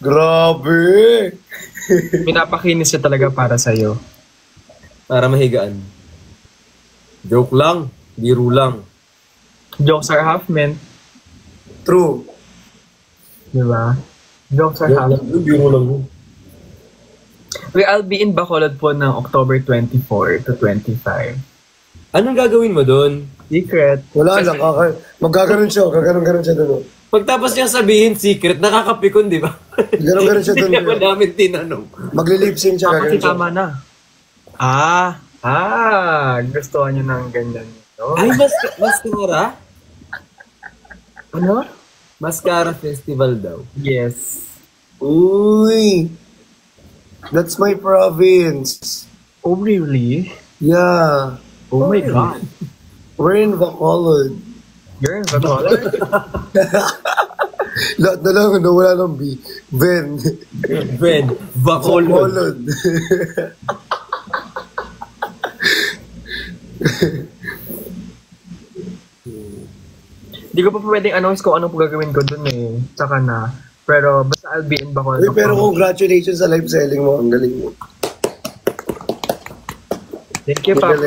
Grabe. Pinapakinis siya talaga para sa'yo. Para mahigaan. Joke lang. Biro lang. Jokes are half meant. True. Di ba? Jokes are half. Biro lang. I'll be in Bacolod po ng October 24 to 25. Anong gagawin mo doon? Secret. Wala lang. Magkaganon siya. Gaganon siya doon. Pagtapos niyang sabihin secret, nakakapikon, di ba? Gaganon siya doon. Hindi ako namin tinanong. Maglilip-sync siya. Kasi Gaganon siya. tama na. Gusto niyo ng ganyan. No? Ay, mascara? Ano? Mascara festival daw. Yes. Uy. That's my province. Oh, really? Yeah. Oh my God. We're in Bacolod. You're in Bacolod? Lahat na lang, wala lang B. Ben. Ben, Bacolod. Bacolod. Hindi ko pa pwedeng announce kung anong gagawin ko dun eh. Saka na. Pero basta I'll be in Bacolod. Uy, pero congratulations sa live selling mo. Ang galing mo. Thank you, Papa.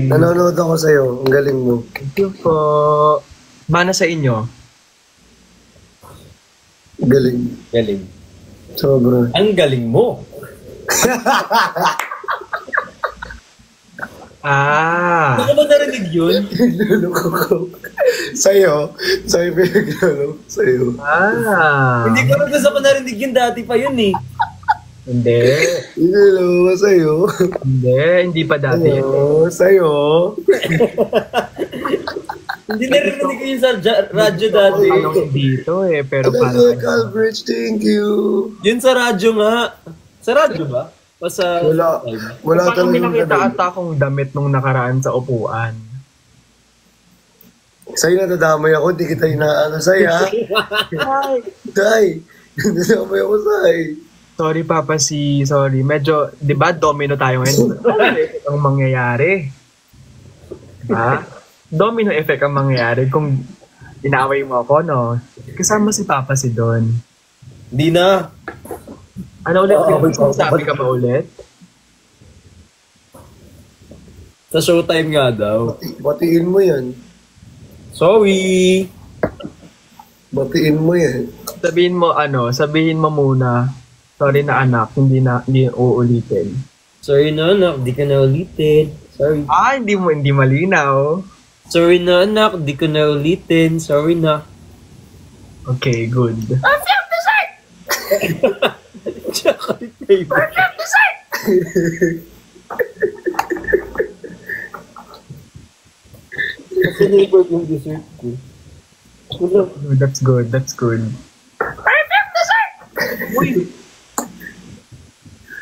Nanonood ako sa'yo. Ang galing mo. Thank you po. Mana sa inyo? Galing. Galing. Sobra. Ang galing mo. Ano ba narinig yun? Luloko ko. Sa'yo. Sa'yo pinagluloko. Sa'yo. Hindi ko rin gusto ko narinig yun dati pa yun eh. Hindi. Luloko sa'yo. Hindi pa dati. Sa'yo. Hindi narinig ko yun sa radyo dati. Anong dito eh, pero Talaga, parang... Calbridge, thank you. Yun sa radyo nga. Sa radyo ba? O sa... Wala. Wala Parang may talagang nakita ganun. ata akong damit nung nakaraan sa upuan. Sa'yo nadadamay ako, hindi kita inaano sa'yo, ha? Day, nadadamay ako sa'yo. Sorry, Papa C. Sorry. Medyo, di ba, domino tayo ngayon? Ang mangyayari. Diba? Domino effect ang mangyayari kung inaaway mo ako, no? Kasama si Papa C doon. Hindi na. Ano ulit? Sabi ka ba ulit? Sa showtime nga daw. Batiin mo yan. Sorry! Batiin mo yan. Sabihin mo muna, sorry na anak, hindi uulitin. Sorry na anak, di ka na ulitin. Sorry. Hindi malinaw. Sorry na anak, di ka na ulitin. Sorry na. Okay, good. Kasi neighbor yung dessert ko. That's good.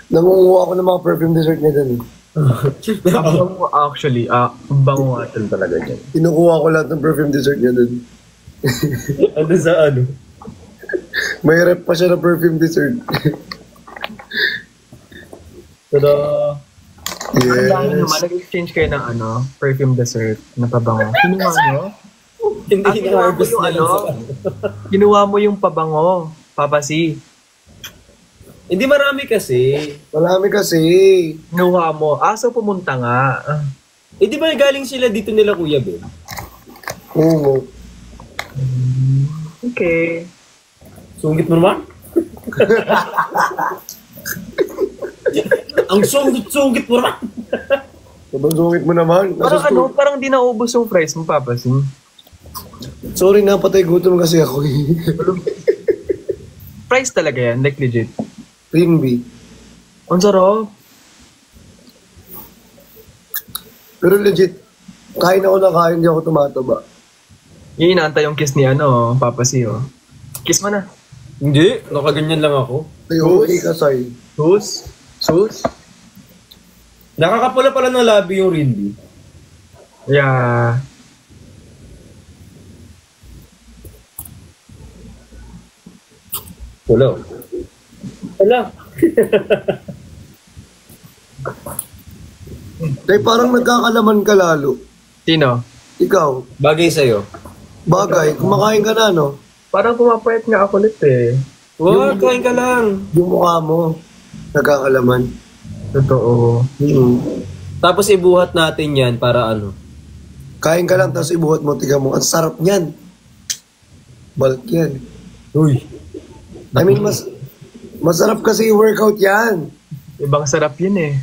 Nangunguha ako ng mga perfume dessert niya dun. Actually, bango nga talaga dyan. Kinukuha ko lahat ng perfume dessert niya dun. Ano sa ano? May rep pa siya ng perfume dessert. Tada! Ang dahil Yes. naman, nag-exchange kayo ng perfume dessert na pabango. Kinuha mo? Hindi kinuha hina-harvest mo na yung lang sa ano. Kinuha mo yung pabango, papasi. Hindi marami kasi. Marami kasi. Kinuha mo. So pumunta nga. Eh di ba galing sila dito nila Kuya Ben? Oo. Okay. Sungit mo naman? Ang sungit mo naman! Sobrang sungit mo naman. Parang parang di naubos yung price mo, papasi. Sorry na, patay gutom kasi ako eh. Price talaga yan, like legit. Rinby. Ang sarap. Pero legit, kain ako na kain, di ako tumataba. Yung inaantay yung kiss ni papasi, oh. Kiss mo na. Hindi, nakaganyan lang ako. Ay, okay ka, Sai. Sus? Nakakapula pala ng labi yung Rindy. Yeah. Wala. Ay, parang nagkakalaman ka lalo. Sino? Ikaw, Bagay sa'yo. bagay, kumakain ka na, no? Parang pumapayat nga ako ulit eh. Wag, kain ka lang. Yung mukha mo, nagkakalaman. Totoo. Tapos ibuhat natin yan para ano. Kain ka lang, tapos ibuhat mo, tiga mo. Ang sarap niyan. Balk yan. Uy. I mean, masarap kasi i-workout yan. Ibang sarap yun eh.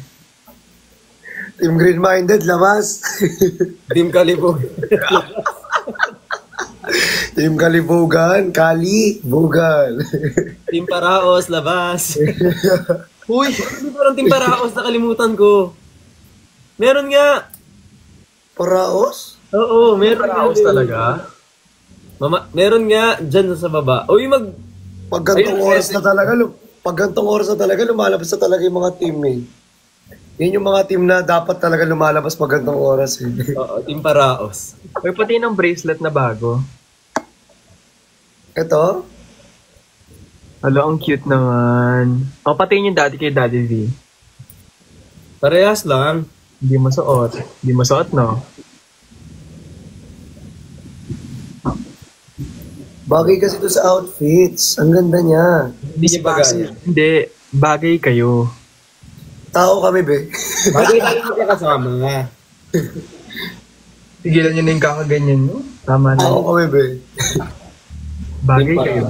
Team Green-Minded, labas. Team Kalibog. Team Kalibugan, Kali, Bugan. Team Paraos, labas. Uy! Hindi parang Team Paraos, nakalimutan ko. Meron nga. Paraos? Oo, meron nga. Paraos talaga. Meron nga dyan sa baba. Uy, Pag gantong Ayun, oras na talaga, lumalabas na talaga yung mga team eh. Yan yung mga team na dapat talaga lumalabas pag gantong oras eh. Oo, Team Paraos. May pati ng bracelet na bago. Ito? Alo, ang cute naman. Pati yung dati kay Daddy V. Parehas lang. Hindi mo suot. Hindi mo suot, no? Bagay kasi ito sa outfits. Ang ganda niya. Hindi niya bagay. Hindi. Bagay kayo. Tao kami, be. Bagay tayo magkakasama nga. Tigilan nyo na yung kakaganyan, no? Tama na. Tao kami, be. Bagay Yung kayo.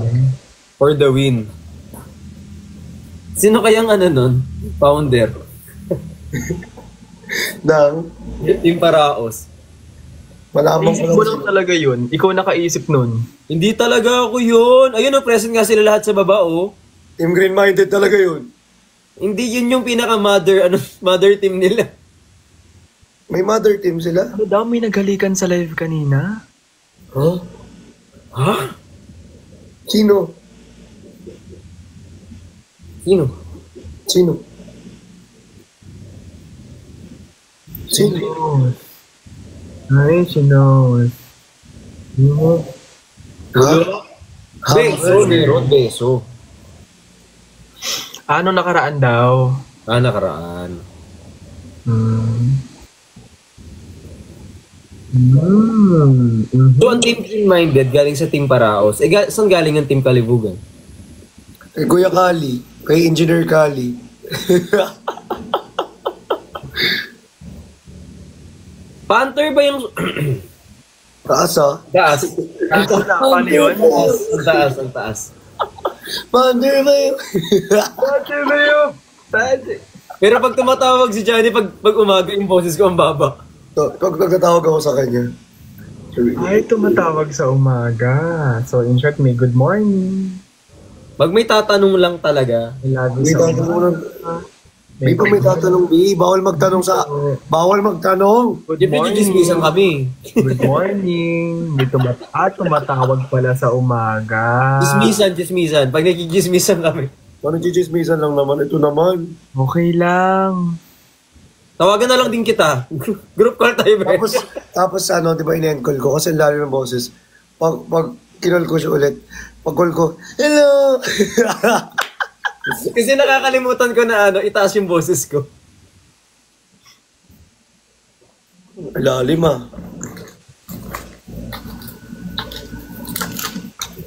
For the win. Sino kayang nun? Founder. Nang, Team Paraos. malamang Isip mo lang talaga yun. Ikaw nakaisip nun. Hindi talaga ako yun. Ayun, present nga sila lahat sa baba, oh. Team Green-Minded talaga yun. Hindi yun yung pinaka-mother mother team nila. May mother team sila? Ano daw, may naghalikan sa live kanina? Huh? Ha? Sino? Sino? Sino? Sino? Ay, sino? Ha? Beso, meron beso. Ano nakaraan daw? Nakaraan. So, ang team Green-Minded galing sa Team Paraos. Saan galing ang Team Kalibugan? Kay Kuya Kali. Kay Engineer Kali. Panther ba yung... Taas ah. Taas. Paano yun? Ang taas, ang taas. Panther ba yun? Pati ba yun? Pati. Pero pag tumatawag si Johnny, pag umaga, yung boses ko ang baba. Pag nagtatawag ako sa kanya. Ay, tumatawag sa umaga. So, in short, may good morning. Pag may tatanong lang talaga, Lagi May sa tatanong umaga. lang. Di ba may tatanong, B? Bawal magtanong sa... Bawal magtanong. Good di pinag-dismissan kami. Good morning. May tumatawag pala sa umaga. Dismissan. Pag nakikismissan kami. Parang chichismisan lang naman. Ito naman. Okay lang. Tawagan na lang din kita. Group call tayo, ba? Tapos ano, di ba in-call ko? Kasi ang lalim ng boses. Pag kinol ko siya ulit, pag call ko, hello! Kasi nakakalimutan ko na itaas yung boses ko. Lalim ah.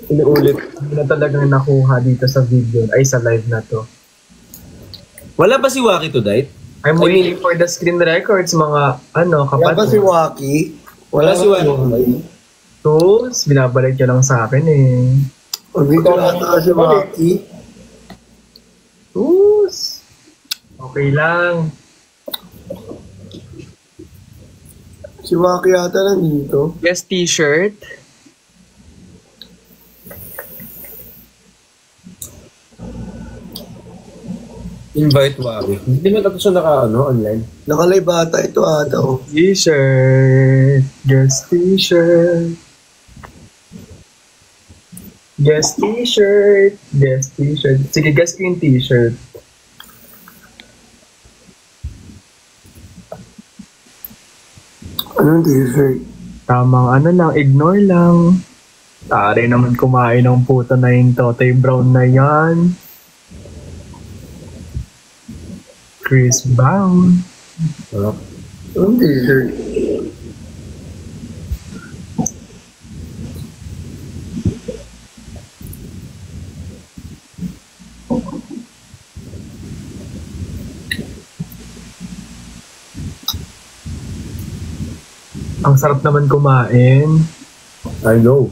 Ulit. Na talagang nakuha dito sa video, ay sa live na to. Wala ba si Waki to, Dite? I'm waiting for the screen records, mga Wala ba si kapatid. Waki? Wala si Waki. Tools, binabalik niya lang sa akin eh. Dito nata si Waki. Tools. Okay lang. Si Waki yata lang dito. Yes, t-shirt. Invite Waki. Hindi mo tapos siya online. Nakalive ata ito ata oh. T-shirt. Yes, t-shirt. Yes, t-shirt. Yes, t-shirt. Sige, guess ko yung t-shirt. Anong t-shirt? Tamang lang, ignore lang. Tari naman kumain ng puto na yung Totoy Brown na yan. Chris Brown. Anong t-shirt? Ang sarap naman kumain. I know.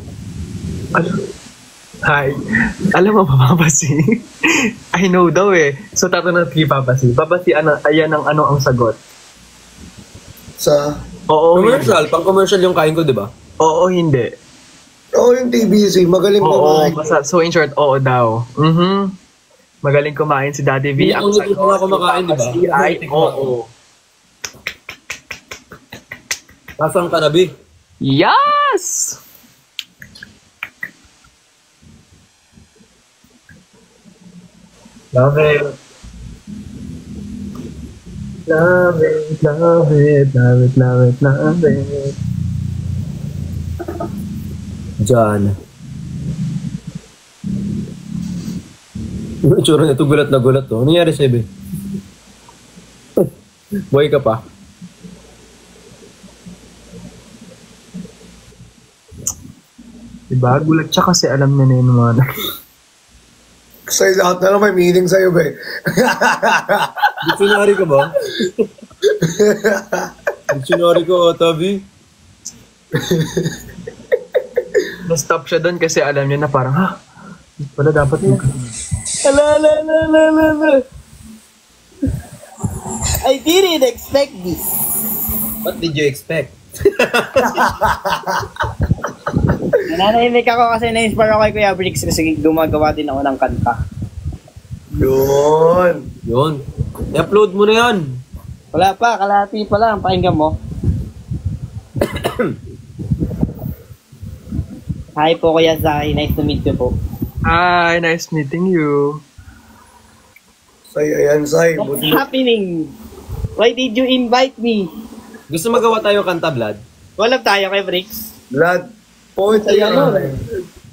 Hi. Alam mo ba, Papasi? I know daw eh. So, tatanong kay Papasi. Papasi, ayan ang sagot. Sa... Oo, Commercial. Pang-commercial yung kain ko, di ba? Oo, hindi. Oo, yung TBC. Magaling Oo, kumain. so in short, oo daw. Magaling kumain si Daddy V. Hindi ko na kumakain, di ba? Papasi ay oo. Kasang ka na, B. Yes! Love it. Love it, love it, love it, love it, love it. Diyan. Yung itsura nito, gulat na gulat to. Ano nangyari sa'yo, B? Buhay ka pa. Diba? Gulat siya kasi alam niya na yun mga Kasi lahat na lang may meaning sa'yo, be. Dictionary ka ba? Dictionary ko, Tabi. Na-stop siya doon kasi alam niya na parang, ha? Wala dapat yun. I didn't expect this. What did you expect? Nananahimik ako kasi na-inspire ako kay Kuya Brix kasi gumagawa din ako ng kanta. Yun. Yun. I-upload mo na yan. Wala pa, kalahati pa lang. Pakinggan mo. Hi po Kuya Zai, nice to meet you po. Hi, nice meeting you. Say, ayan, say. What's happening? Why did you invite me? Gusto magawa tayo kanta, Vlad? Collab tayo kay Brix. Blood. Poetry ka Ayan, nga.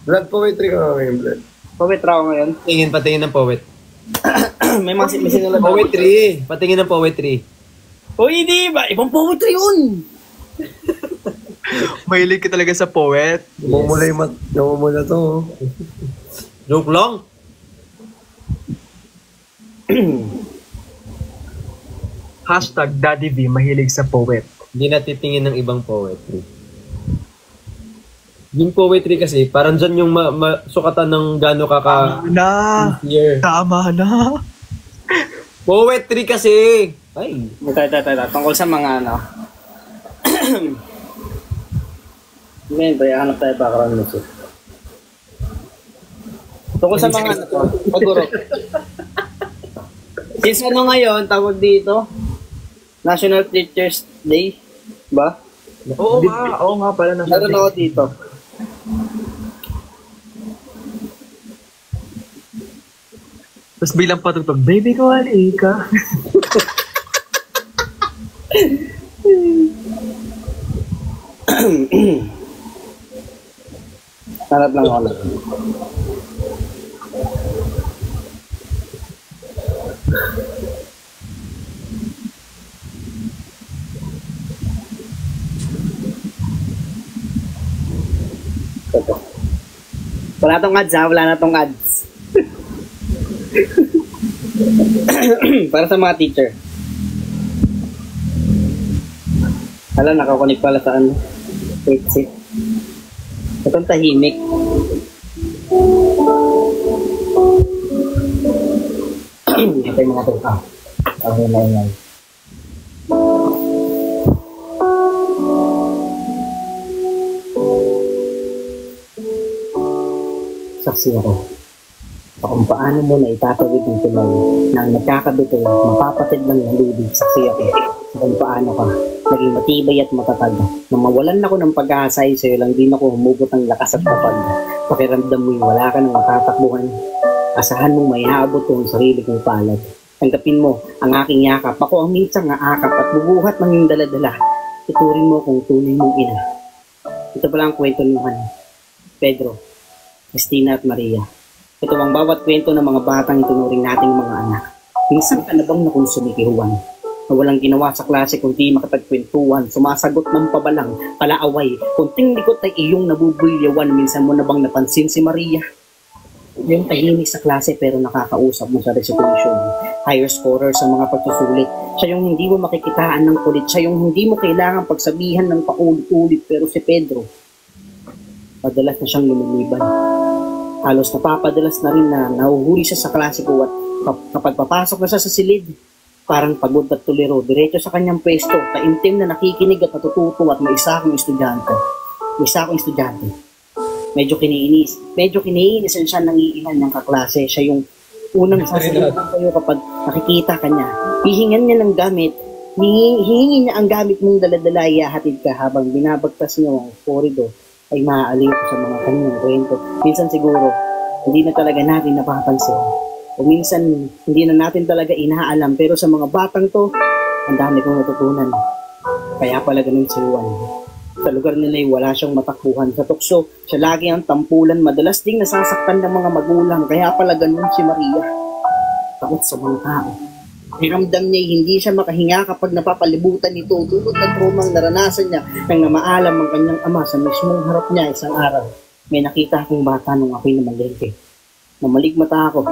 Blood poetry ka nga ngayon, Blood. Pumitra ako ngayon. Patingin ng poet. may sinulat ako. Poetry. Patingin ng poetry. Uy, di ba? Ibang poetry yun. Mahilig ka talaga sa poet. Namumula to. Joke lang. Hashtag Daddy V, mahilig sa poet. hindi natitingin ng ibang poetry. Yung poetry kasi, parang dyan yung sukatan ng gano'n Tama na. sincere. Tama na. Poetry kasi! Ay, Tungkol sa mga ano. Ngayon, hanap tayo background music. Tungkol sa mga ano to, paguro. Since ano ngayon, tawag dito, National Teachers Day, ba? Oo nga pala. Meron ako dito. Tapos bilang patutog, baby ko, halika. Harap lang ako lang. Ito. Wala tong ads ha, wala na tong ads. Para sa mga teacher. Hala, nakakunik pala sa ano. Wait. Itong tahimik. Hintay mga ito. Okay na yan. Saksi ako. Kung paano mo na itatawid ng tulay na ang nagkakabit ay mapapatid lang ng lubid. Saksi ako. Kung paano ka naging matibay at matatag. Nang mawalan ako ng pag-asa ay sa'yo lang din ako humugot ng lakas at kapag. Pakiramdam mo yung wala ka ng matatakbuhan. Asahan mong may haabot ang sarili kong palad. Tanggapin mo ang aking yakap. Ako ang mitsang aakap at bubuhat ng iyong daladala. Ituring mo kung tunay mong ina. Ito pala ang kwento ni Juan, Pedro, Christina at Maria. Ito ang bawat kwento ng mga batang itunuring nating mga anak. Minsan ka na bang nakonsumi kay Juan? Na walang ginawa sa klase kundi makapagkwentuhan, sumasagot ng pabalang, palaaway, kunting likot ay iyong nabubulyawan. Minsan mo na bang napansin si Maria? Yung tahimik sa klase pero nakakausap mo sa recitation. Higher scorer sa mga pagsusulit. Siya yung hindi mo makikitaan ng kulit. Siya yung hindi mo kailangan pagsabihan ng paulit-ulit. Pero si Pedro, madalas na siyang lumiliban. Halos napapadalas na rin na nahuhuli siya sa klase ko at kapag papasok na siya sa silid, parang pagod at tuliro, diretso sa kanyang pwesto, taimtim na nakikinig at natututo at may isa akong estudyante. Medyo kiniinis siya nang iilan ng kaklase. Siya yung unang sasalutan kayo kapag nakikita ka niya. Hihingan niya ng gamit, hihingi niya ang gamit mong daladala, ihahatid ka habang binabagtas niyo ang korido ay maaaliw ko sa mga kanyang kwento. Minsan siguro, hindi na talaga natin napapansin. O minsan, hindi na natin talaga inaalam. Pero sa mga batang to, ang dami kong natutunan. Kaya pala ganun si Juan. Sa lugar nila ay wala siyang matakbuhan. Sa tukso, siya lagi ang tampulan. Madalas ding nasasaktan ng mga magulang. Kaya pala ganun si Maria. Takot sa mga tao. Hiramdam niya hindi siya makahinga kapag napapalibutan nito. Tulad ng trumang naranasan niya nang namaalam ang kanyang ama sa mismong harap niya isang araw. May nakita akong bata nung ako'y namalengke. Namaligmata ako.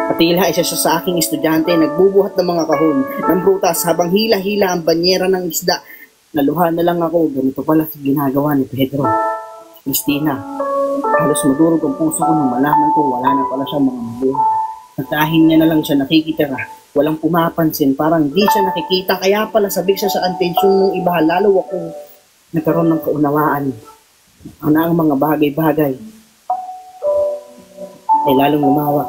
At tila isa siya sa aking estudyante nagbubuhat ng mga kahon ng prutas habang hila-hila ang banyera ng isda. Naluha na lang ako. Ganito pala sa ginagawa ni Pedro. Christina, halos madurog ang puso ko nung malaman ko wala na pala siya mga mabuhay. Nagtahin niya na lang siya nakikitira. Walang pumapansin, parang di siya nakikita. Kaya pala sabik siya sa atensyon ng iba. Lalo ako nagkaroon ng kaunawaan. Ang mga bagay-bagay ay lalong lumawak.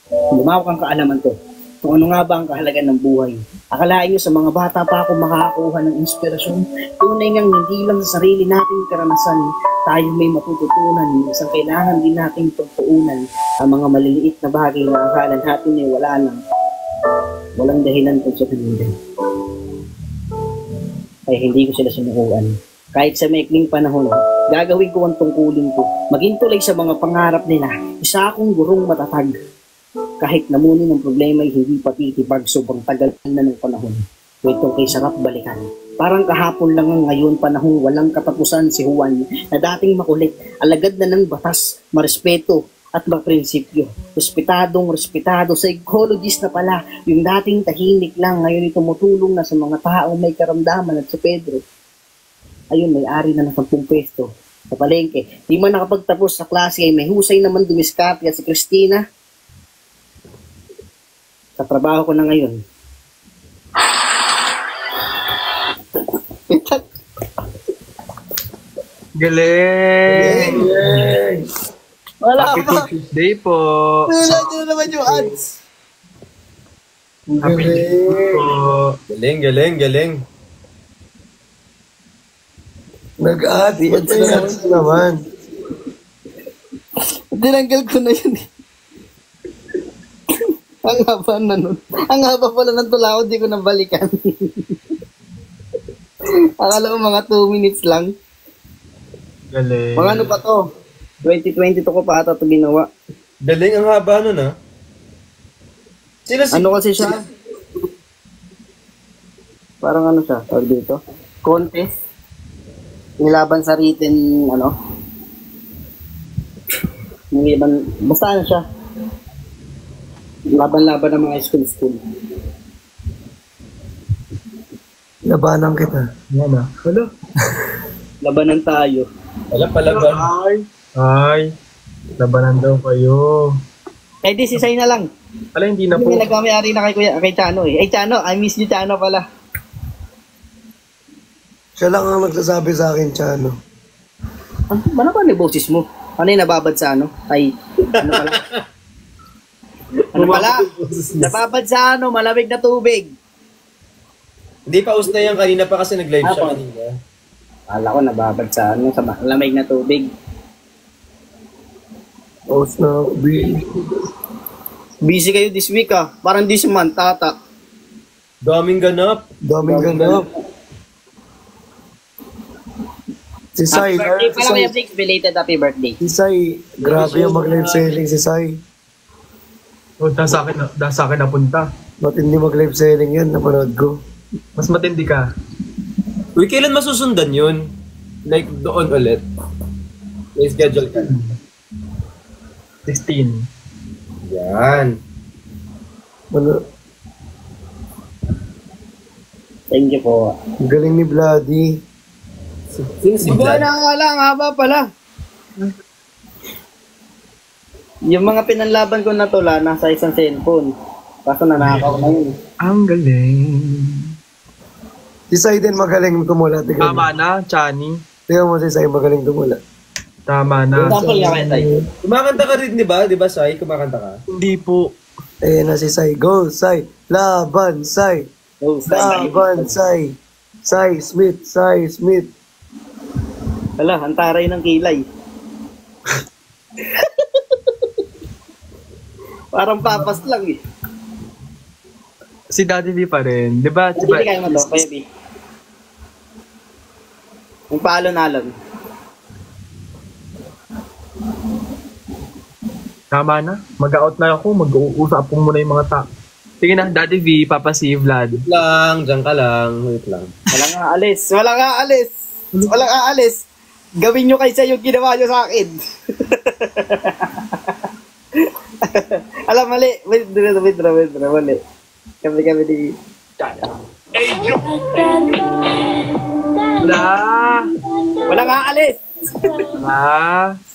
Lumawak ang kaalaman ko kung ano nga ba ang kahalagan ng buhay. Akalain niyo sa mga bata pa ako makakakuha ng inspirasyon. Tunay ngang hindi lang sa sarili nating karanasan tayo may matututunan. Isang kailangan din nating pagpuunan ang mga maliliit na bagay na akala natin ay wala lang. Walang dahilan kung siya nandiyan. Kaya hindi ko sila sinukuan. Kahit sa maikling panahon, gagawin ko ang tungkulin ko. Maging tulay sa mga pangarap nila. Isa akong gurong matatag. Kahit namuni ng problema ay hindi patitibag, sobrang tagal na ng panahon. Kwento kay sarap balikan. Parang kahapon lang ang ngayon, panahong walang katapusan si Juan na dating makulit, alagad na ng batas, marespeto, at maprinsipyo. Respetado, psychologist na pala. Yung dating tahimik lang, ngayon ay tumutulong na sa mga taong may karamdaman. At si Pedro, ayun, may-ari na ng 10 pwesto sa palengke. Di man nakapagtapos sa klase ay may husay naman dumiskarte. At si Christina, sa trabaho ko na ngayon, Galing! wala Happy pa. Tuesday po. Wala nyo naman yung ads. Happy Tuesday po. Galing. Nag-add, ba't nag-add naman? Tinanggal ko na yun eh. Ang haba na nun. Ang haba pala ng tula ko, di ko nabalikan. Akala ko mga 2 minutes lang. Galing. Mga ano pa to? 2022 ko pa ata ito ginawa. Galing, ang haba nun ah. Sino si... Ano kasi siya? Parang ano siya, tawag dito? Contest. Nilaban sa written, ano? Nilaban, basta ano siya? Laban-laban ng mga school. Labanan kita. Yan ah. Wala. Labanan tayo. Wala palaban. Ay. Labanan daw kayo. Eh di, sisay na lang. Wala, hindi na po. Hindi nagmamayari na kay Chano eh. Ay Chano, I miss you Chano pala. Siya lang ang nagsasabi sa akin, Chano. Ano ba yung boses mo? Ano yung nababad sa ano? Ay, ano pala? Ano pala? Nababad sa ano, malamig na tubig. Hindi pa us na yan, kanina pa kasi nag-live siya Ako. kanina. Kala ko nababad sa ano, sa malamig na tubig. Post na ako, Busy kayo this week ah. Parang this month, tatak. Daming ganap. Daming ganap. Si Sai, Happy birthday pala Kuya Blix, belated happy birthday. si Sai, grabe yung mag-live selling si Sai. Oh, dahil sa akin napunta. Ba't hindi mag-live selling yan? Napanood ko. Mas matindi ka. Uy, kailan masusundan yun? Like, doon ulit. May schedule ka. 16. Yan. Ano, Thank you po. ang galing ni Bloody. Sino si Buwan Vlad? na nga lang, haba pala. Yung mga pinanlaban ko na tula, nasa isang cellphone. Kaso nanakaw na yun. Ang galing. Si Sai din magaling tumula. Tingnan mo. Tama na, Chani. Tingnan mo si Sai magaling tumula. Tama na. Example nga kaya tayo. Kumakanta ka rin, di ba? Di ba, Sai? Kumakanta ka? Hindi po. Ayan na si Sai. Go, Sai. Laban, Sai. Oh, Laban, Sai. Sai Smith. Hala, ang taray ng kilay. Parang papas lang eh. Si Daddy V pa rin. Di ba? Hindi kaya mo to, Kuya B. Yung paalon-alon. Tama na. Mag-out na ako. Mag-uusap ko muna yung mga Sige na, Daddy V, Papa si Vlad. Wait lang, dyan ka lang. Wait lang. Walang aalis. Gawin nyo kaysa yung ginawa nyo sa akin. Alam, mali. Withdraw, mali. Kami di... Wala. Walang aalis.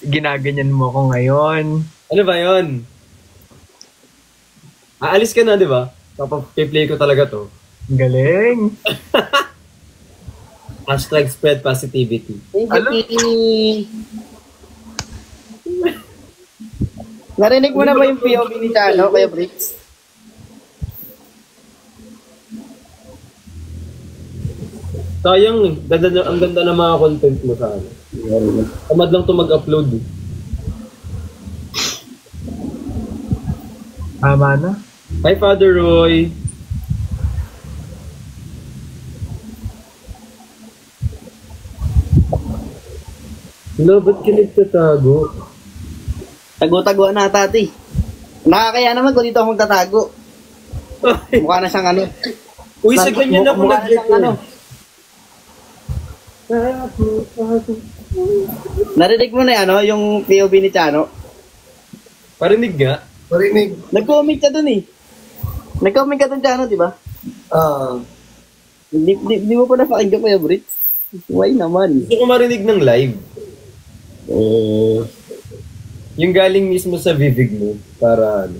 Ginaganyan mo ako ngayon. Ano ba yun? Aalis ka na, di ba? Papaplay ko talaga to. Ang galing. Hashtag spread positivity. Narinig mo na ba yung POV ni Chano, Kuya Bricks? Sayang eh. Ang ganda ng mga content mo sa ano. Tamad lang to mag-upload eh. Tama na. Hi, Father Roy. Hello, ba't ka nagtatago? Tago-taguan na tati. Nakakaya naman kung dito ako magtatago. Mukha na siyang ano. Uy, sa ganyan ako Mukha na siyang ano. nag-record. Narinig mo na ano, yung POV ni Chano? Parinig nga. Marinig. Nag-comment ka dun eh. Nag-comment ka dun dyan, di ba? Di mo pa napakinggan Kuya Brits? Why naman? Gusto ko marinig ng live. Yung galing mismo sa Vivig mo. Para ano.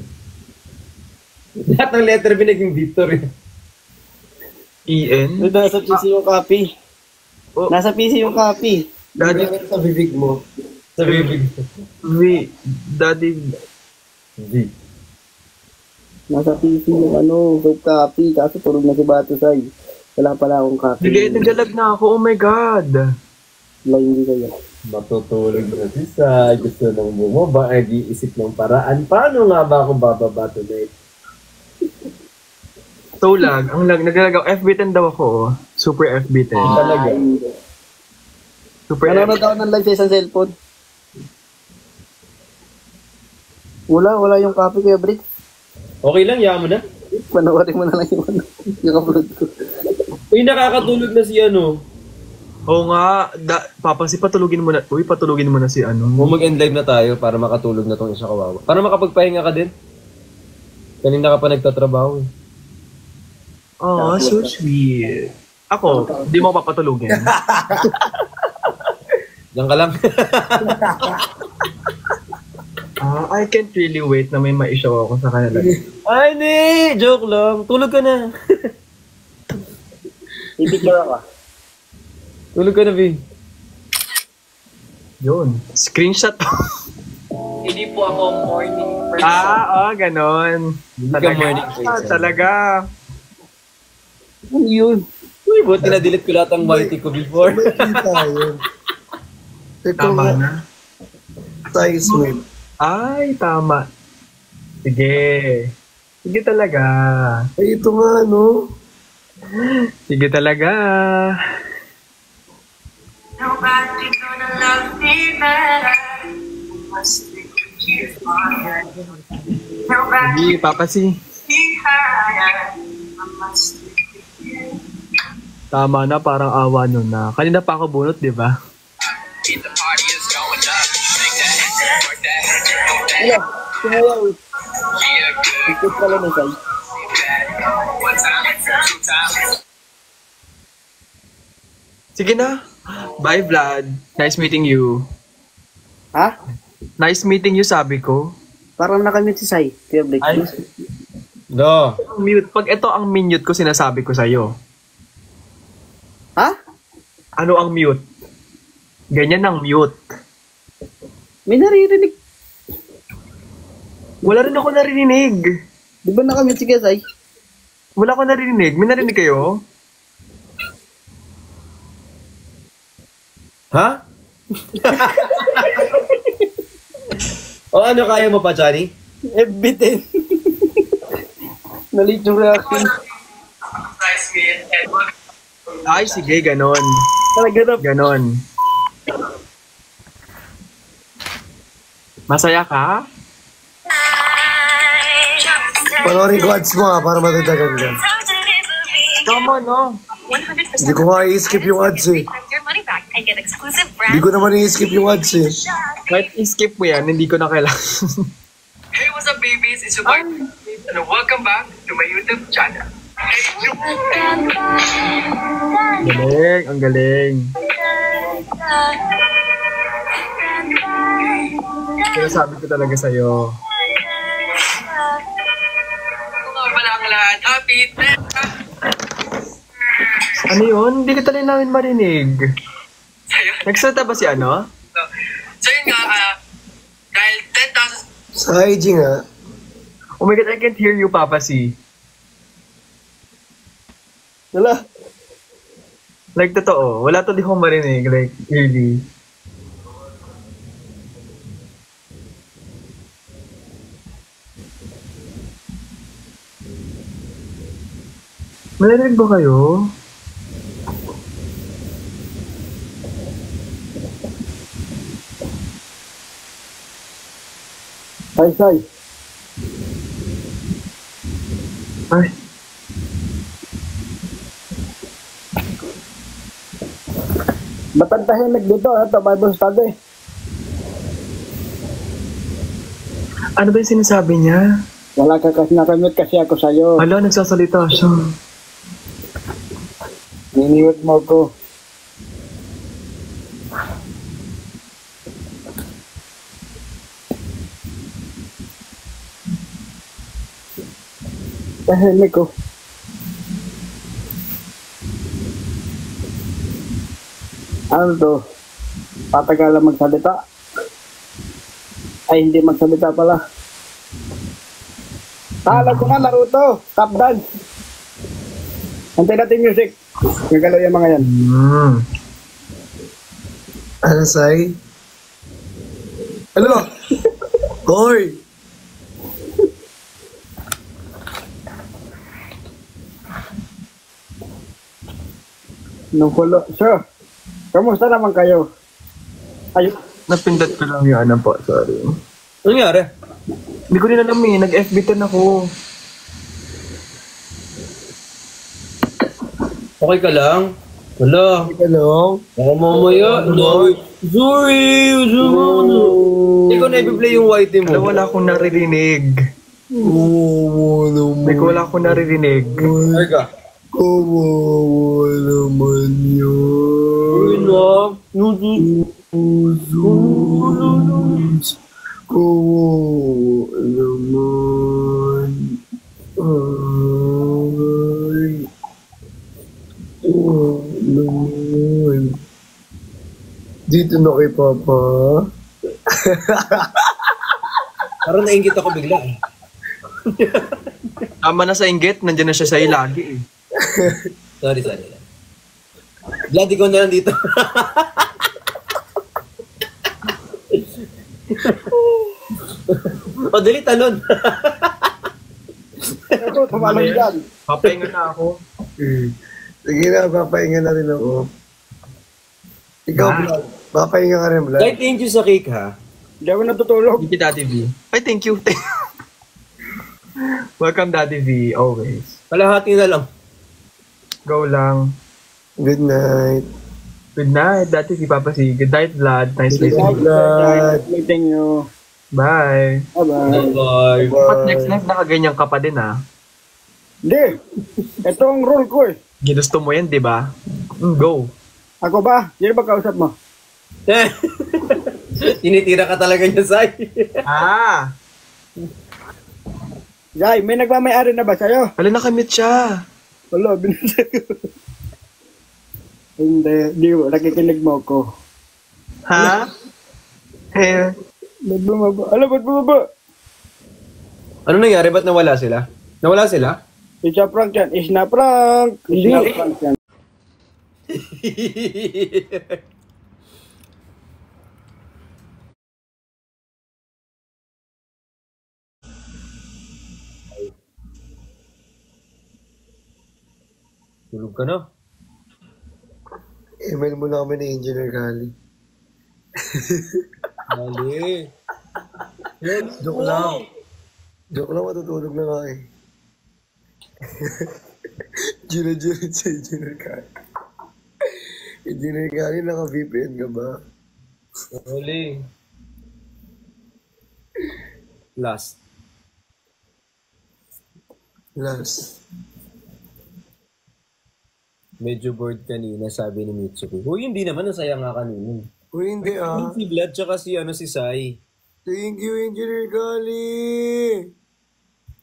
Lahat ng letter B naging Victor eh. EN? Nasa PC yung copy. Oh. Nasa PC yung copy. Daddy sa bibig mo. Sa Vivig. Daddy... V. Nasa PC yung soft copy. Kaso tulog na si Batusay. Wala pala akong copy. Sige, naglalag na ako. Oh my God. Wala hindi kayo. Matutulog na si Sai. Gusto nang bumaba. Nag-iisip ng paraan. Paano nga ba ako bababa tonight? So lag. Ang lag. Naglalag ako. FB10 daw ako. Oh. Super FB10. Talaga. Super Nanonood ako ng live sa isang cellphone. Wala yung copy Kuya Brits. Okay lang, yaman mo na. Panawarin mo na lang yung upload ko. Uy, nakakatulog na si ano. Oo nga. Papa, patulugin mo na. Uy, patulugin mo na si ano. Mag-end live na tayo para makatulog na tong isa kawawa. Para makapagpahinga ka din. Kanina ka pa nagtatrabaho eh. Oh, so sweet. Ako, di mo papatulugin. Diyan ka lang. I can't really wait na may ma-show ako sa kanila. Ay, hindi! Joke lang. Tulog ka na. I-picture ako. Tulog ka na, V. Yun. Screenshot. Hindi po ako morning person. Ganon. Hindi ka morning person. Talaga. Ano yun? Uy, buti na-delete ko lahat ang multi ko before. May kita yun. Ito Tama nga, na. size mo. Ay, tama. Sige. Sige talaga. Ay, ito nga, no? Sige talaga. Nobody gonna love me better. Must be you higher. Nobody Sige, Papa si. be higher. I must be you. Tama na, parang awa nun na. Kanina pa ako bunot, di ba? The party is going up. Shake that head, work that head, work that Ano? Sumuyaw eh. Yeah, good. Ikot pala na sa'yo. One time, two times. Sige na. Bye, Vlad. Nice meeting you. Ha? Nice meeting you, sabi ko. Parang nakamute si Sai. Kuya Blake. Ay. No. Mute. Pag ito ang minute ko, sinasabi ko sa'yo. Ha? Ano ang mute? Ganyan ang mute. May naririnig. Wala rin ako narinig. Di ba nakamute si Kuya Sai? Wala ko narinig. May narinig kayo? Ha? O ano, kaya mo pa, Johnny? FB10. Nalit yung reaction. Ay, sige, ganon. Talaga na. Ganon. Masaya ka? Panoorin ko ads mo para matatagan ka. Tama, no? Hindi ko nga i-skip yung ads eh. Hindi ko naman i-skip yung ads eh. Kahit i-skip mo yan, hindi ko na kailangan. Hey, what's up, babies? It's your boy, and welcome back to my YouTube channel. Hey, Galing, ang galing. Sinasabi ko talaga sa'yo. Mga palang lahat. Happy 10th. Ano yun? Hindi ka talaga namin marinig. Sa'yo. Nagsalita ba si ano? So yun nga, dahil 10,000 Sa IG nga, Oh my God, I can't hear you, Papa C. Wala. Like, totoo. Wala to di ko marinig. Like, really. Marinig ba kayo? Sai. Ay, Matang tahimik dito. Ito, Bible study. Ano ba yung sinasabi niya? Wala ka kasi nakamute kasi ako sa'yo. Hala, nagsasalita siya. Niniwit mo ko. Tahimik ko. Ano to? Patagalan magsalita? Ay, hindi magsalita pala. Alam ko na, Naruto. Top dance. Antay natin music. Nagalaw yung mga yan. Ano, Sai? Ano? Hoy! Nung hulo. Sir, kamusta naman kayo? Ayun. Napindot ko lang yung ano po, sorry. Ano nangyari? Hindi ko rin alam eh, nag-FB10 ako. Okay ka lang? Wala. Hello? Baka mamaya. Sorry. Ikaw na i-play yung white mo. Wala akong naririnig. Kawawa Hindi ko wala akong naririnig. Ay ka. Kawawa naman Uy yun. na. Kawawa naman. Ay. Kawawa naman. Dito na kay Papa. Parang nainggit ako bigla eh. Tama na sa inggit, nandiyan na siya sa'yo lagi eh. Sorry. Glad ikaw na lang dito. O, dali talon. Ito, tumalong dyan. Papahinga na ako. Sige na, papahinga na rin ako. Ikaw, Vlad. Papahinga ka rin, Vlad. Kahit thank you sa cake ha. Hindi ako natutulog. Thank you, Daddy V. Ay, thank you. Welcome, Daddy V, always. Kalahati na lang. Go lang. Good night. Good night, Daddy V, Papa C. Good night, Vlad. Nice Good listening. night, Vlad. Meeting you. Bye. Bye-bye. Bye. Dapat next life nakaganyan ka pa din ah. Hindi. Ito ang rule ko eh. Ginusto mo yan, di ba? Go. Ako ba? Sino ba kausap mo? Tinitira ka talaga niya, Sai. Ah! Jai, may nagmamayari na ba sa'yo? Wala nakamute siya. Wala, binasa ko. Hindi mo. Nakikinig mo ko. Ha? Eh, Ba't bumaba? Alam, ba't bumaba? Ano nangyari? Ba't nawala sila? Nawala sila? It's a prank yan. It's na prank. It's na prank yan. Tulog ka na. Email mo na kami ni Engineer Kali. Mali. Joke lang. Joke lang, matutulog na nga eh. Gina sa Engineer Kali. Engineer Kali, naka-VPN ka ba? Mali. Last. Medyo bored kanina, sabi ni Mitsuki. Uy, hindi naman. Nasaya nga kanina. Uy, hindi ah. Si Vlad tsaka si Sai. Thank you, Engineer Kali.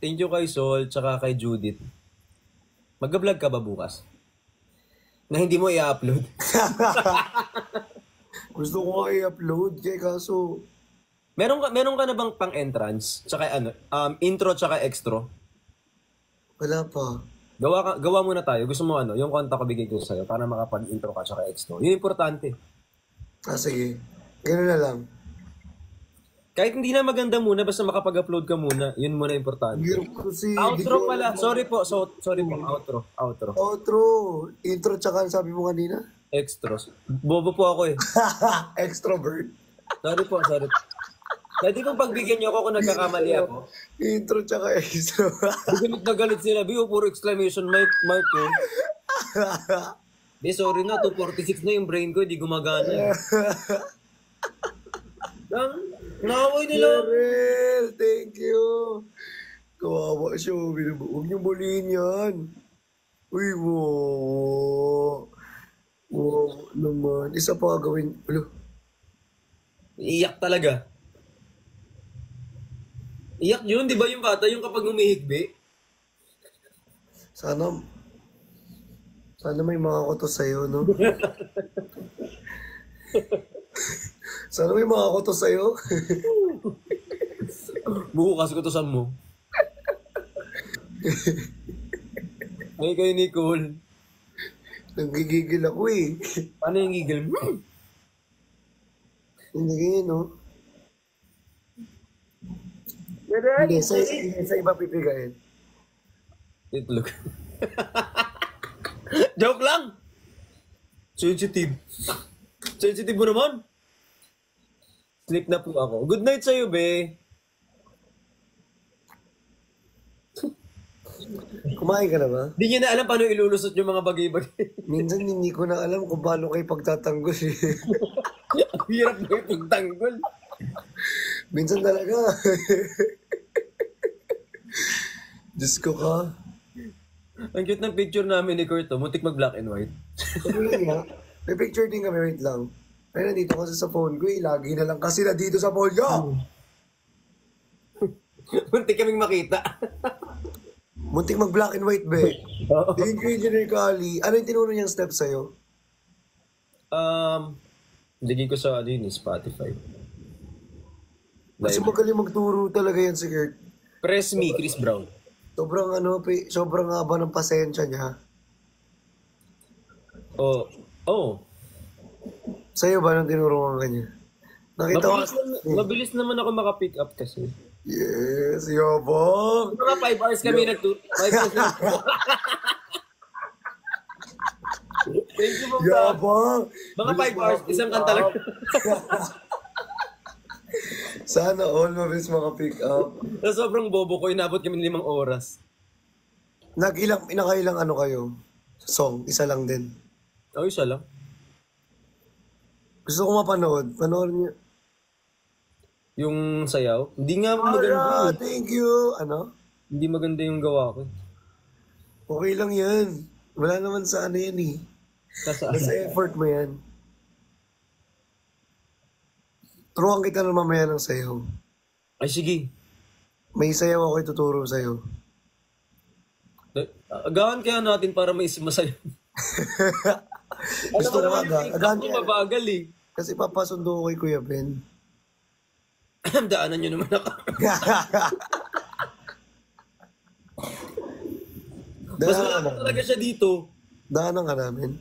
Thank you kay Sol tsaka kay Judith. Mag-vlog ka ba bukas? Na hindi mo i-upload? Gusto ko nga i-upload kaya kaso... Meron ka na bang pang-entrance? Tsaka intro tsaka extra? Wala pa. Gawa muna tayo. Gusto mo yung kanta ko bigay ko sa'yo para makapag-intro ka tsaka extra. Yun importante. Sige. Gano'n na lang. Kahit hindi na maganda muna, basta makapag-upload ka muna. Yun muna importante. Kasi, Outro pala. Sorry po. Sorry po. Outro. Outro. Intro tsaka sabi mo kanina? Extras. Bobo po ako eh. Extrovert. Sorry po. Pwede kong pagbigyan niyo ako kung nagkakamali ako. Intro tsaka extra. Galit na galit sila. Biyo, puro exclamation mark ko. Di, sorry na. 246 na yung brain ko. Di gumagana. Nakaway nila. Cheryl, thank you. Kawawa siya. Huwag niyong bulihin yan. Uy, wow. Wow naman. Isa pa gawin. Alo. Iyak talaga. Iyak yun, di ba yung bata yung kapag umihigbi? Sana may mga kuto sa'yo, no? Sana may mga kuto sa'yo. Bukas ko to sa mo. Ay, kayo Nicole. Nanggigigil ako eh. Paano yung gigil mo? Hindi ganyan, no? Hindi, sa iba pipigayin. Itlog. Joke lang! Sensitive. Sensitive mo naman. Sleep na po ako. Good night sa'yo, be. Kumain ka na ba? Hindi niya na alam paano ilulusot yung mga bagay-bagay. Minsan hindi ko na alam kung paano kayo pagtatanggol eh. Ang hirap na ipagtanggol. Minsan talaga. Diyos ko ka. Ang cute ng picture namin ni Kurt, muntik mag-black and white. Sabi nga, may picture din kami, wait lang. Ay, nandito kasi sa phone ko eh. Lagi na lang kasi na dito sa phone ko. Muntik kaming makita. Muntik mag-black and white, be. Thank you, Engineer Kali. Ano yung tinuro niyang step sa'yo? Digin ko sa Spotify. Kasi magaling magturo talaga yan si Kurt. Press me, Chris Brown. Sobrang haba ng pasensya niya. Oh. Sa'yo ba nang tinuruan ka niya? Nakita ko. Mabilis naman ako maka-pick up kasi. Yes, yabang. Mga 5 hours kami nagturo. 5 hours na. Thank you, Mom. Yabang. Mga 5 hours, isang kanta lang. Sana all mabilis maka-pick up. Na sobrang bobo ko, inabot kami ng 5 oras. Nakailang ano kayo? Song, isa lang din. Isa lang. Gusto ko mapanood. Panoorin niyo. Yung sayaw, hindi nga maganda. Thank you. Ano? Hindi maganda yung gawa ko. Okay lang yan. Wala naman sa ano yan eh. Basta effort mo yan. Turuan kita na mamaya ng sayaw. Ay, sige. May sayaw ako ituturo sa'yo. Agahan kaya natin para may masaya. Gusto ko agahan Ako mabagal eh. Kasi papasundo ko kay Kuya Ben. Daanan nyo naman ako. Mas malapit talaga siya dito. Daanan ka namin.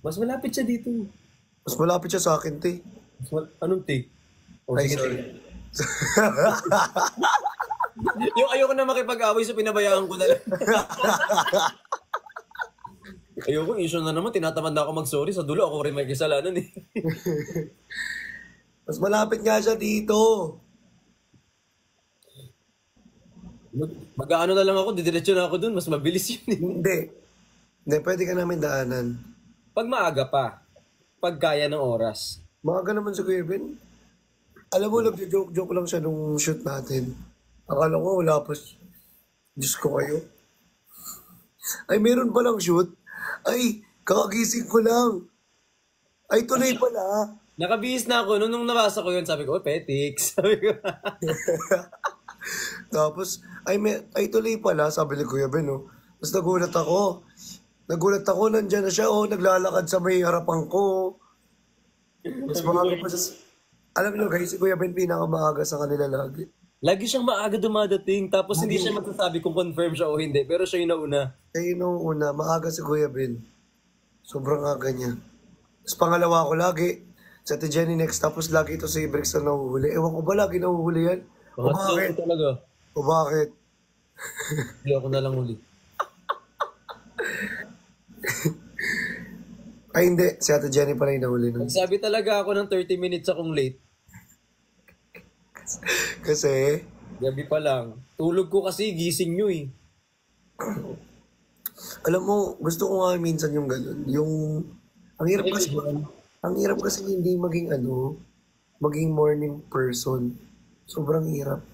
Mas malapit siya dito. Mas malapit siya sa akin, te. Anong take? Ay, sige. sorry. Yung ayoko na makipag-away so pinabayaan ko na lang. Ayoko, issue na naman. Tinatamad na ako mag-sorry. Sa dulo ako rin may kasalanan eh. Mas malapit nga siya dito. Mag-ano na lang ako. Didiretso na ako dun. Mas mabilis yun eh. Hindi, pwede ka namin daanan. Pag maaga pa. Pag kaya ng oras. Maaga naman si Kuya Ben. Alam mo, nag-joke lang siya nung shoot natin. Akala ko wala pa. Diyos ko kayo. Ay, meron palang shoot. Ay, kakagising ko lang. Ay, tuloy pala. Nakabihis na ako. Nung nabasa ko yun, sabi ko, petiks. Sabi ko. Tapos, ay tuloy pala, sabi ni Kuya Ben, no? Tapos nagulat ako, nandyan na siya, naglalakad sa may harapan ko. Mas maaga pa siya. Alam niyo guys, si Kuya Ben pinakamaaga sa kanila lagi. Lagi siyang maaga dumadating. Tapos hindi siya magsasabi kung confirm siya o hindi. Pero siya yung nauna. Siya yung nauna, maaga si Kuya Ben. Sobrang aga niya. Tapos pangalawa ko lagi, sa Ate Jenny next, tapos lagi ito si Brix na nahuhuli. Ewan ko ba lagi nahuhuli yan? O bakit? Talaga. O bakit? Hindi ako na lang uli. Ay hindi, si Ate Jenny pala yung nahuli nun. Nagsabi talaga ako ng 30 minutes akong late. Kasi, Gabi pa lang. Tulog ko kasi, gising nyo eh. alam mo, gusto ko nga minsan yung ganun. Yung, ang hirap kasi hindi maging maging morning person. Sobrang hirap.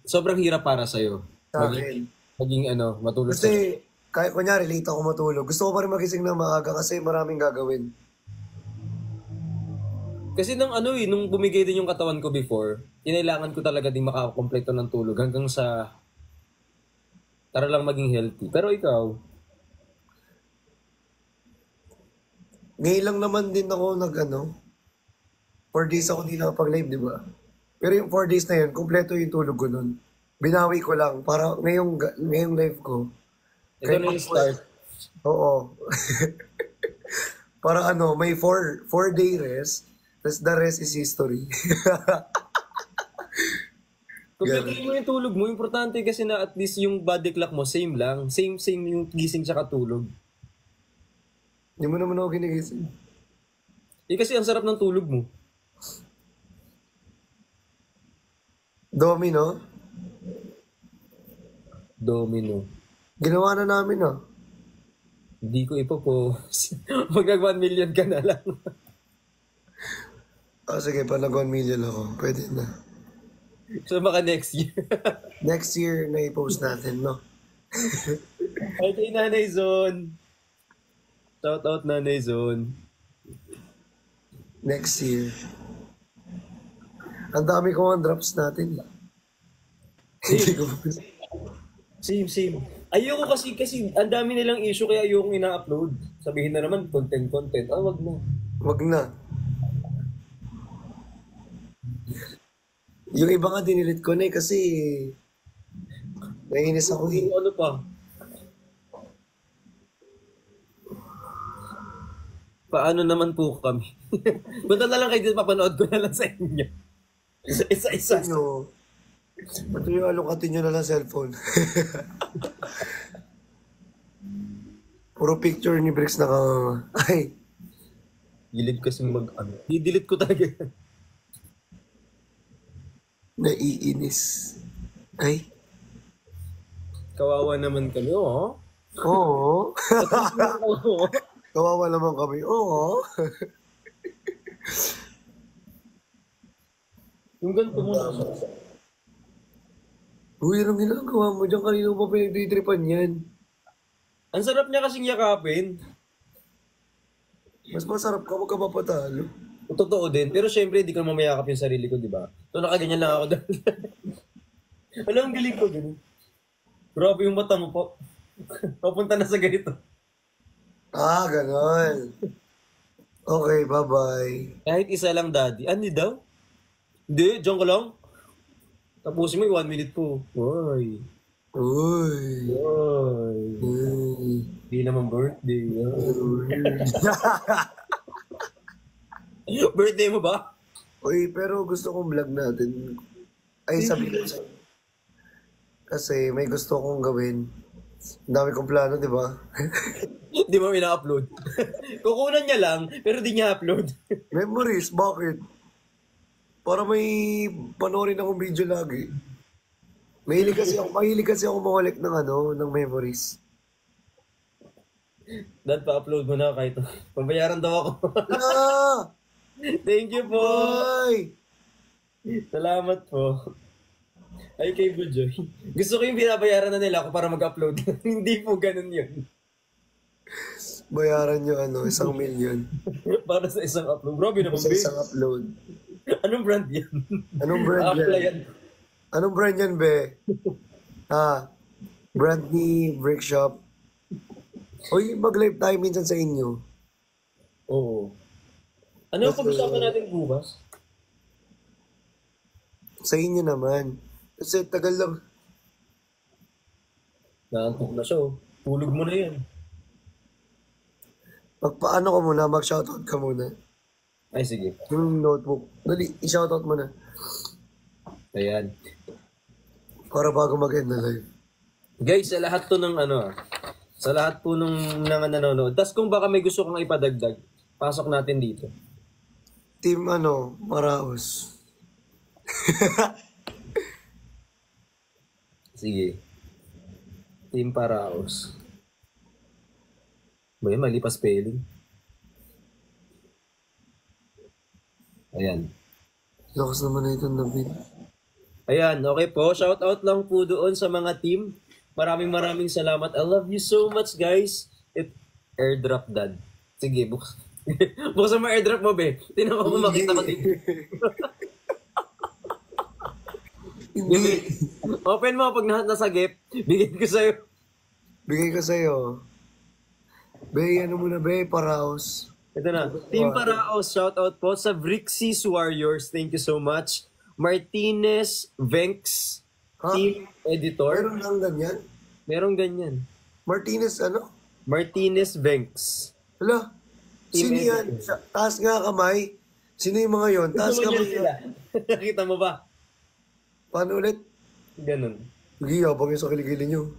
sobrang hirap para sa'yo. Sa akin. Maging matulog sa... Kasi, kahit kunyari, late ako matulog. Gusto ko pa rin magising ng maaga kasi maraming gagawin. Kasi nung bumigay din yung katawan ko before, kinailangan ko talaga din makakompleto ng tulog hanggang sa para lang maging healthy. Pero ikaw, Ngayon lang naman din ako 4 days ako di nakapag-live, di ba? Pero yung 4 days na yun, kompleto yung tulog ko nun. Binawi ko lang para ngayong live ko. ito na yung start. Oo. Para may 4-day rest, tapos the rest is history. Kompleto mo yung tulog mo. Importante kasi na at least yung body clock mo, same lang. Same yung gising sa katulog. Hindi mo naman ako ginigising. Kasi ang sarap ng tulog mo. Domino, Domino. ginawa na namin Hindi ko ipopost. Mag 1 million ka na lang. Sige, pag 1 million ako, pwede na. So baka next year. Next year na i-post natin, no? Ay, kay Nanay Zone. Shout out Nanay Zone. Next year. Ang dami ko ang drops natin. Hindi ko. Same. Ayoko kasi ang dami nilang issue kaya ayoko ina-upload. Sabihin na naman content. Wag na. Wag na. Yung iba nga dinilit ko na kasi naiinis ako eh. Ano pa? Paano naman po kami? Punta na lang kayo dito, papanood ko na lang sa inyo. Isa-isa. Ba't yung alukatin nyo na lang cellphone? Puro picture ni Brix ay, Gilid kasi i-delete ko talaga. naiinis. Ay, Kawawa naman kami, oh. oo. Kawawa naman kami, oo. Yung ganito mo na. Uy, anong ginagawa mo dyan? Kanino pa pinagtitripan yan? Ang sarap niya kasing yakapin. Mas masarap ka, wag ka mapatalo. Totoo din. Pero syempre, di ko mamayakap yung sarili ko, di ba? So, nakaganyan lang ako dahil. Alam, ang galing ko, ganun. Grabe yung mata mo po. Papunta na sa ganito. Ganon. Okay, bye-bye. Kahit isa lang, daddy. Ano daw? Hindi, diyan ka lang. Tapusin mo yung 1 minute po. Uy. Uy. Uy. Uy. Hindi naman birthday. Birthday mo ba? Uy, pero gusto kong vlog natin. Ay, sabi ko sa'yo. Kasi may gusto kong gawin. Ang dami kong plano, di ba? Di mo ina-upload. Kukunan niya lang, pero di niya upload. Memories, bakit? Para may panoorin akong video lagi. Mahilig kasi ako mawalik ng memories. Dad, pa-upload mo na kahit pabayaran daw ako. Ah! Thank you po. Bye! Salamat po. Ay, kay Bujoy. Gusto ko yung binabayaran na nila ako para mag-upload. Hindi po ganun yun. Bayaran nyo 1 million. Para sa isang upload. Grabe naman, Sa babe. isang upload. Anong brand yan? Anong brand Apply yan? yan. Anong brand yan, be? Brand ni Brick Shop. Uy, mag-live tayo minsan sa inyo. Oo. Ano ang pag-usapan natin bukas? Sa inyo naman. Kasi tagal lang. Naantok na siya, oh. Tulog mo na yan. Magpaano ka muna, mag-shoutout ka muna. Ay, sige. Yung notebook. Dali, i-shoutout mo na. Ayan. Para bago mag-end na live. Guys, sa lahat to ng sa lahat po nung nanonood. Tas kung baka may gusto kang ipadagdag, pasok natin dito. Team Maraos. Sige. Team Paraos. Ba yun, mali pa spelling. Ayan. Lakas naman na itong David. Ayan, okay po. Shout out lang po doon sa mga team. Maraming salamat. I love you so much, guys. Airdrop dad. Sige, buksan mo airdrop mo, be. Tinan mo kung makita ko dito. Hindi. Open mo pag nasagip. Bigyan ko sa'yo. Bigay ko sa'yo. Be, ano muna, be, paraos. Ito na. Team Paraos, shout out po sa Vrixis Warriors. Thank you so much. Martinez Venks, Ha? team editor. Meron lang ganyan? Merong ganyan. Martinez, ano? Martinez Venks. Hala, Team sino yan? Taas nga kamay. Sino yung mga yon? Taas Gusto mo kamay. niya sila? Nakita mo ba? Paano ulit? Ganun. Hindi, yabang yung sa kiligili nyo.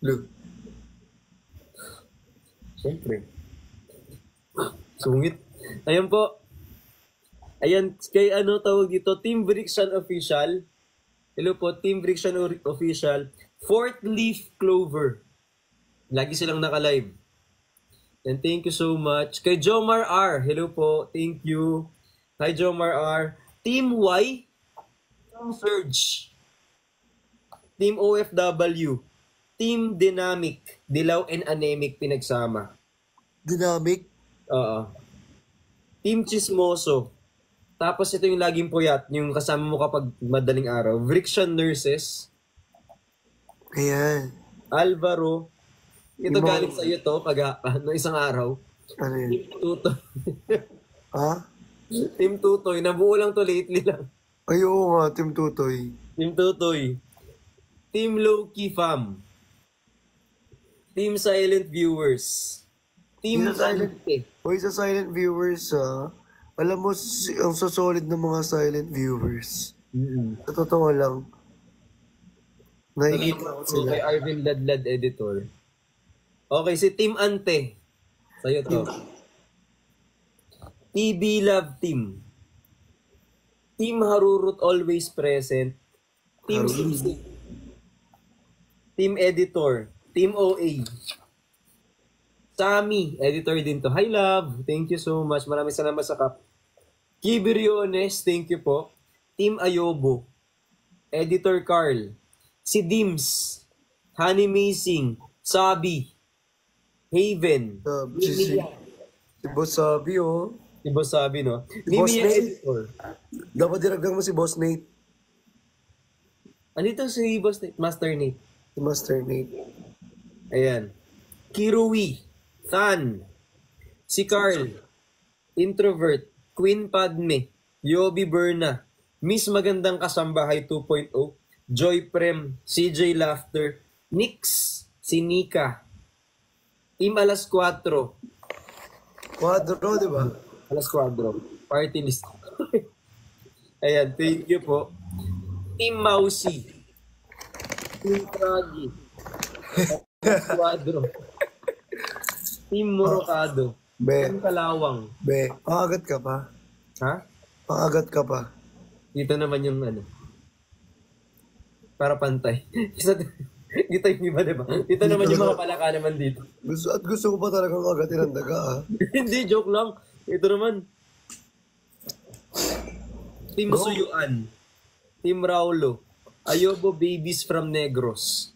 Look. Siyempre. Sungit. Ayan po. Ayan, kay ano tawag dito, Team Vrixian Official. Hello po, Team Vrixian Official. Fourth Leaf Clover. Lagi silang naka-live. And thank you so much. Kay Jomar R. Hello po, thank you. Hi Jomar R. Team Y. Team Surge. Team OFW. Team Dynamic. Dilaw and Anemic pinagsama. Dynamic. Oo. Team Chismoso. Tapos ito yung laging puyat, yung kasama mo kapag madaling araw. Vrixian Nurses. Ayan. Alvaro. Ito Yung mga- galing sa iyo to, no isang araw. Ano yun? Team Tutoy. Ha? Team Tutoy. Nabuo lang to lately lang. Ay, oo nga, Team Tutoy. Team Tutoy. Team Low-Key Fam. Team Silent Viewers. Team Team Silent- Ante. Hoy, sa silent viewers, alam mo, ang sasolid ng mga silent viewers. Sa totoo lang, nakikita ko sila. Kay Arvin Ladlad editor. Okay, si Team Ante. Sa'yo to. TB Love Team. Team Harurut Always Present. Team Sisig. Team Editor. Team OA. Sami, editor din to. Hi love, thank you so much. Maraming salamat sa kap. Kibiriones, thank you po. Team Ayobo. Editor Carl. Si Dims. Honey Mazing. Sabi. Haven. Si Boss Sabi, oh. Si Boss Sabi, no? Boss Mimiya Nate. editor. Dapat diragdag mo si Boss Nate. Ano ito si Boss Nate? Master Nate. Si Master Nate. Ayan. Kirui. Than. Si Carl. Introvert. Queen Padme. Yobi Berna. Miss Magandang Kasambahay 2.0. Joy Prem. CJ Laughter. Nix. Si Nika. Team Alas 4. Quadro, di ba? Alas 4. Party list. Ayan, thank you po. Team Mausi. Team Kragi. Quadro. Team Morocado. Be, Team Kalawang. be, pangagat ka pa. Ha? Pangagat ka pa. Dito naman yung ano. Para pantay. Dito yung iba, diba? Dito naman yung mga palaka naman dito. Gusto ko pa talagang agatin ang daga, ah. Hindi, joke lang. Ito naman. Team Go. Suyuan. Team Raulo. Ayobo Babies from Negros.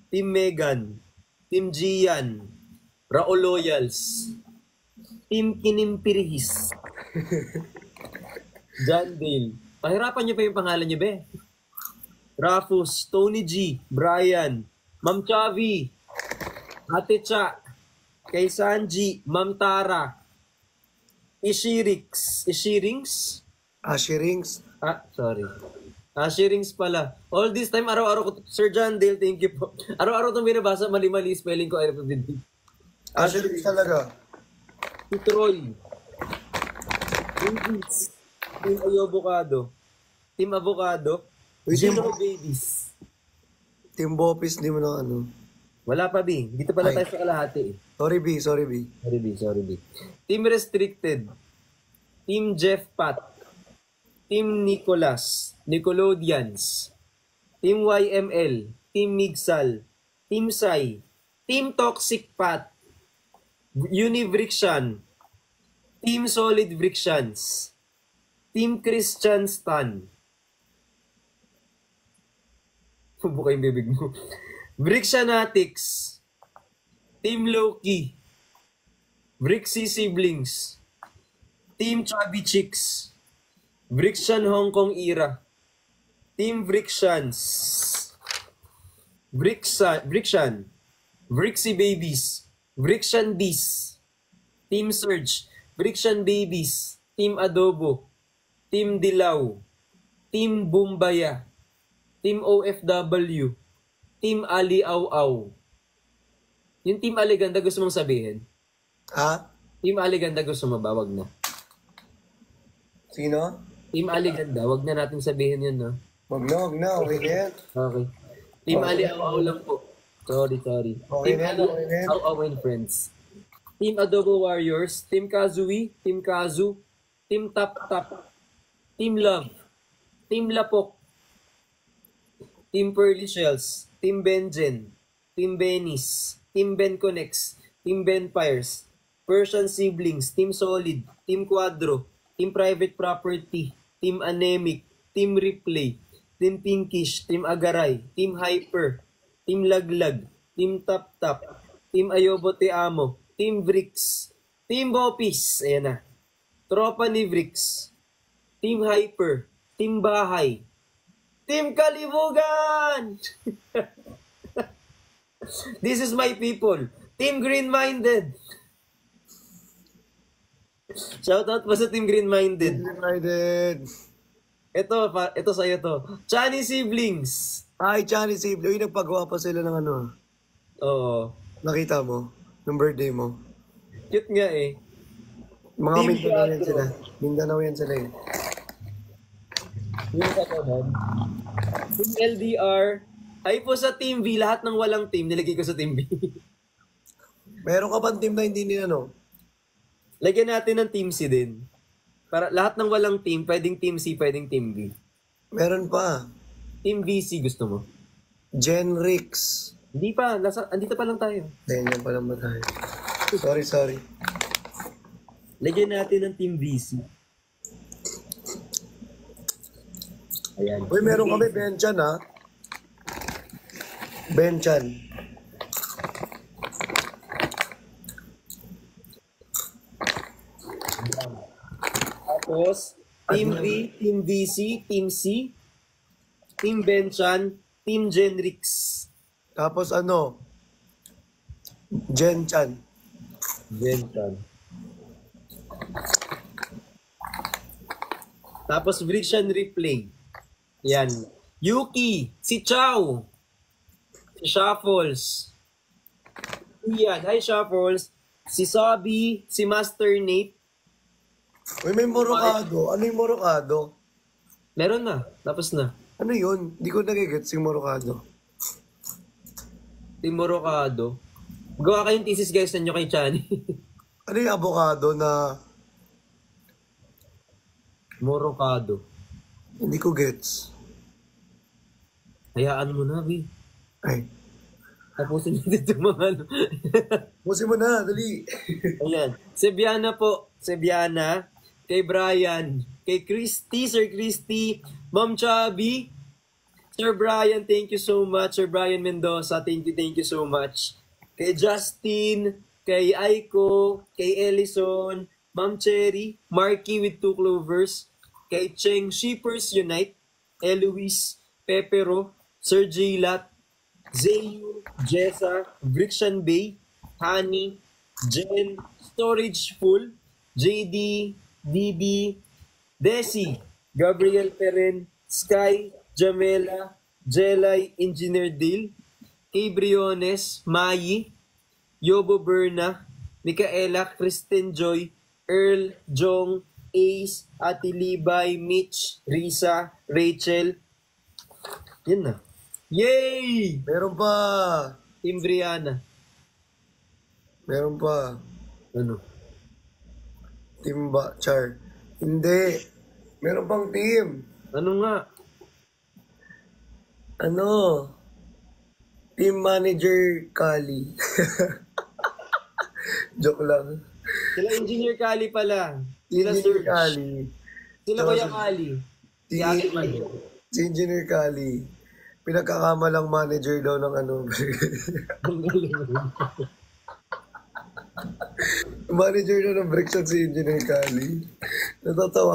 Team Megan. Team Gian. Raul Loyals. Team Kinimpirihis. John Dale. Pahirapan niyo pa yung pangalan niyo, be. Rafus, Tony G, Brian, Ma'am Chavi, Ate Cha, kay Sanji, Ma'am Tara, Ishirix, Ashirings. Ashirings pala. All this time, araw-araw ko, Sir John Dale, thank you po. Araw-araw itong binabasa, mali-mali spelling ko, Ashirings talaga. Si Troy, Team Beats, Team Ayobocado, Team Avocado, Uy, Gino Babies. Team Bopis, di mo na ano. Wala pa, B. Dito pala Ay. tayo sa kalahati eh. Sorry, B. Sorry, B. Team Restricted. Team Jeff Pat. Team Nicolas. Nickelodeons. Team YML. Team Migsal. Team Sai. Team Toxic Pat. Univrixian. Team Solid Vrixians. Team Christian Stan. Buka yung bibig mo. Bricksanatics. Team Loki. Brixie Siblings. Team Chubby Chicks. Brixian Hong Kong Era. Team Brixians. Brixian. Brixie Babies. Brixian Bees. Team Surge. Brixian Babies. Team Adobo. Team Dilaw. Team Bumbaya. Team OFW. Team Ali Au Au. Yung Team Aliganda gusto mong sabihin? Ha? Team Aliganda gusto mo ba? Wag na. Sino? Team Aliganda, wag na natin sabihin yun, no? Wag na. Okay na yan. Okay. Team Ali Au Au lang po. Sorry. Okay Team na yan, Ali okay na yan. Au Au and Friends. Team Adobo Warriors. Team Kazui. Team Kazu. Team Tap Tap. Team Love. Team Lapok. Team Pearly Shells. Team Benjen. Team Benis. Team Ben Connects. Team Benfires. Persian Siblings. Team Solid. Team Quadro. Team Private Property. Team Anemic. Team Replay. Team Pinkish. Team Agaray. Team Hyper. Team Laglag. Team Tap Tap. Team Ayobo Te Amo. Team Vrix. Team Bopis. Ayan na. Tropa ni Vrix. Team Hyper. Team Bahay. Team Kalibugan! This is my people. Team Green-Minded. Shoutout po sa Team Green-Minded. United. Ito sa'yo to. Chani Siblings. Ay, Johnny Sable. Uy, nagpagawa pa sila ng ano. Oo. Nakita mo? Ng birthday mo. Cute nga eh. Mga Team Mindanao yan Quadro. sila. Mindanao yan sila eh. Yung katawan. Team LDR. Ay po sa Team V. Lahat ng walang team, nilagay ko sa Team V. Meron ka pang team na hindi nila, no? Lagyan natin ng Team C din. Para lahat ng walang team, pwedeng Team C, pwedeng Team V. Meron pa. Team VC gusto mo? Genrix. Hindi pa. Andito pa lang tayo. Ganyan pa lang ba tayo? Sorry. Lagyan natin ng Team VC. Ayan. Uy, meron kami Benchan, ha? Benchan. Tapos, Team V, Team VC, Team C, Team Benchan, Team Genrix. Tapos ano? Genchan. Benchan. Tapos, Vrixian Replay. Yan. Yuki, si Chow, si Shuffles. Yan. Hi, Shuffles. Si Sabi, si Master Nate. Uy, may Morocado. Ano yung Morocado? Meron na. Tapos na. Ano yun? Di ko nagigets yung Morocado. Team Morocado. Gawa kayong thesis guys nanyo kay Chani. Ano yung avocado na Morocado. hindi ko gets? Hayaan mo na, Bi. Ay. Tapusin natin itong mga ano. Pusin mo na, dali. Ayan. Sebiana po. Sebiana. Kay Brian. Kay Christy. Sir Christy. Ma'am Chubby. Sir Brian, thank you so much. Sir Brian Mendoza, thank you so much. Kay Justin. Kay Aiko. Kay Ellison. Ma'am Cherry. Marky with 2 clovers. Kay Cheng Shippers Unite. Eloise. Pepero. Sir Jilat. Zayu. Jessa. Brixian Bay. Honey. Jen. Storage Full. JD. DB. Desi. Gabriel Peren. Sky. Jamela. Jelay. Engineer Dale. Kay Briones. Mayi. Yobo Berna. Micaela. Kristen Joy. Earl. Jong. Ace. Ate Libay. Mitch. Risa. Rachel. Yan na. Yay! Meron pa. Team Brianna. Meron pa. Ano? Team Char. Hindi. Meron pang team. Ano nga? Ano? Team Manager Kali. Joke lang. Sila Engineer Kali pala. Sila Engineer Surge. Kali. Sila Kuya Kali. Si Ate Man. Si Engineer Kali. pinagkakamalang manager daw ng ano. Ang galing. Manager daw ng Bricks at si Engineer Kali. Natatawa.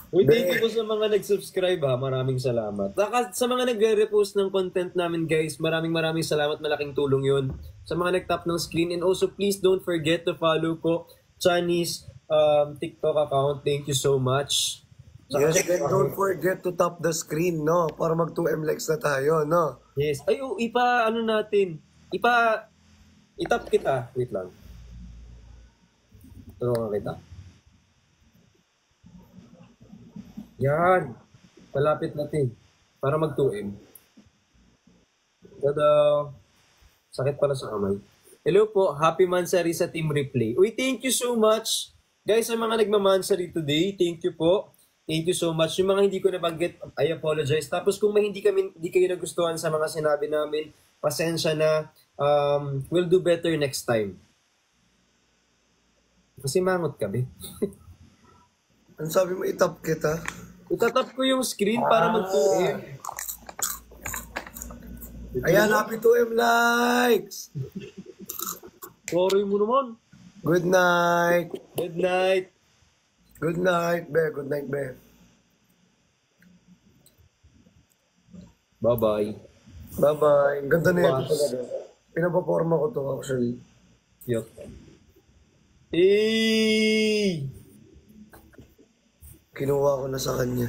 Uy, thank you po sa mga nag-subscribe ha. Maraming salamat. Saka sa mga nagre-repost ng content namin guys, maraming salamat. Malaking tulong yun. Sa mga nag-tap ng screen. And also please don't forget to follow ko Chinese TikTok account. Thank you so much. Yes, and don't forget to tap the screen, no? Para mag 2M likes na tayo, no? Yes. Ay, ano natin. Itap kita. Wait lang. Tulungan kita. Yan. Palapit natin. Para mag 2M. Tada. Sakit pala sa kamay. Hello po. Happy Mansari sa Team Replay. Uy, thank you so much. Guys, sa mga nagmamansari today, thank you po. Thank you so much. Yung mga hindi ko nabanggit, I apologize. Tapos kung hindi kayo nagustuhan sa mga sinabi namin, pasensya na. We'll do better next time. Kasi mangot kami. Ano sabi mo, itap kita? Itatap ko yung screen para mag-2M. Ayan, happy 2M likes! Sorry mo naman. Good night! Good night. Good night, be. Good night, be. Bye-bye. Bye-bye. Ganda na ito Bye. talaga. Pinapaporma ko to actually. Yup. Hey! Kinuha ko na sa kanya.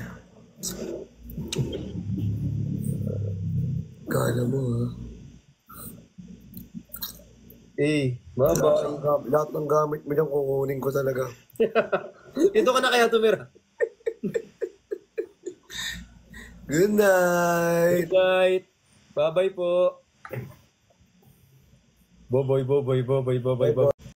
Kala mo, ha? Hey, bye-bye. Lahat ng gamit mo dyan kukunin ko talaga. Ito ka na kaya tumira. Good night! Good night. Bye-bye po. Bye-bye, bye-bye, bye-bye, bye-bye, bye-bye.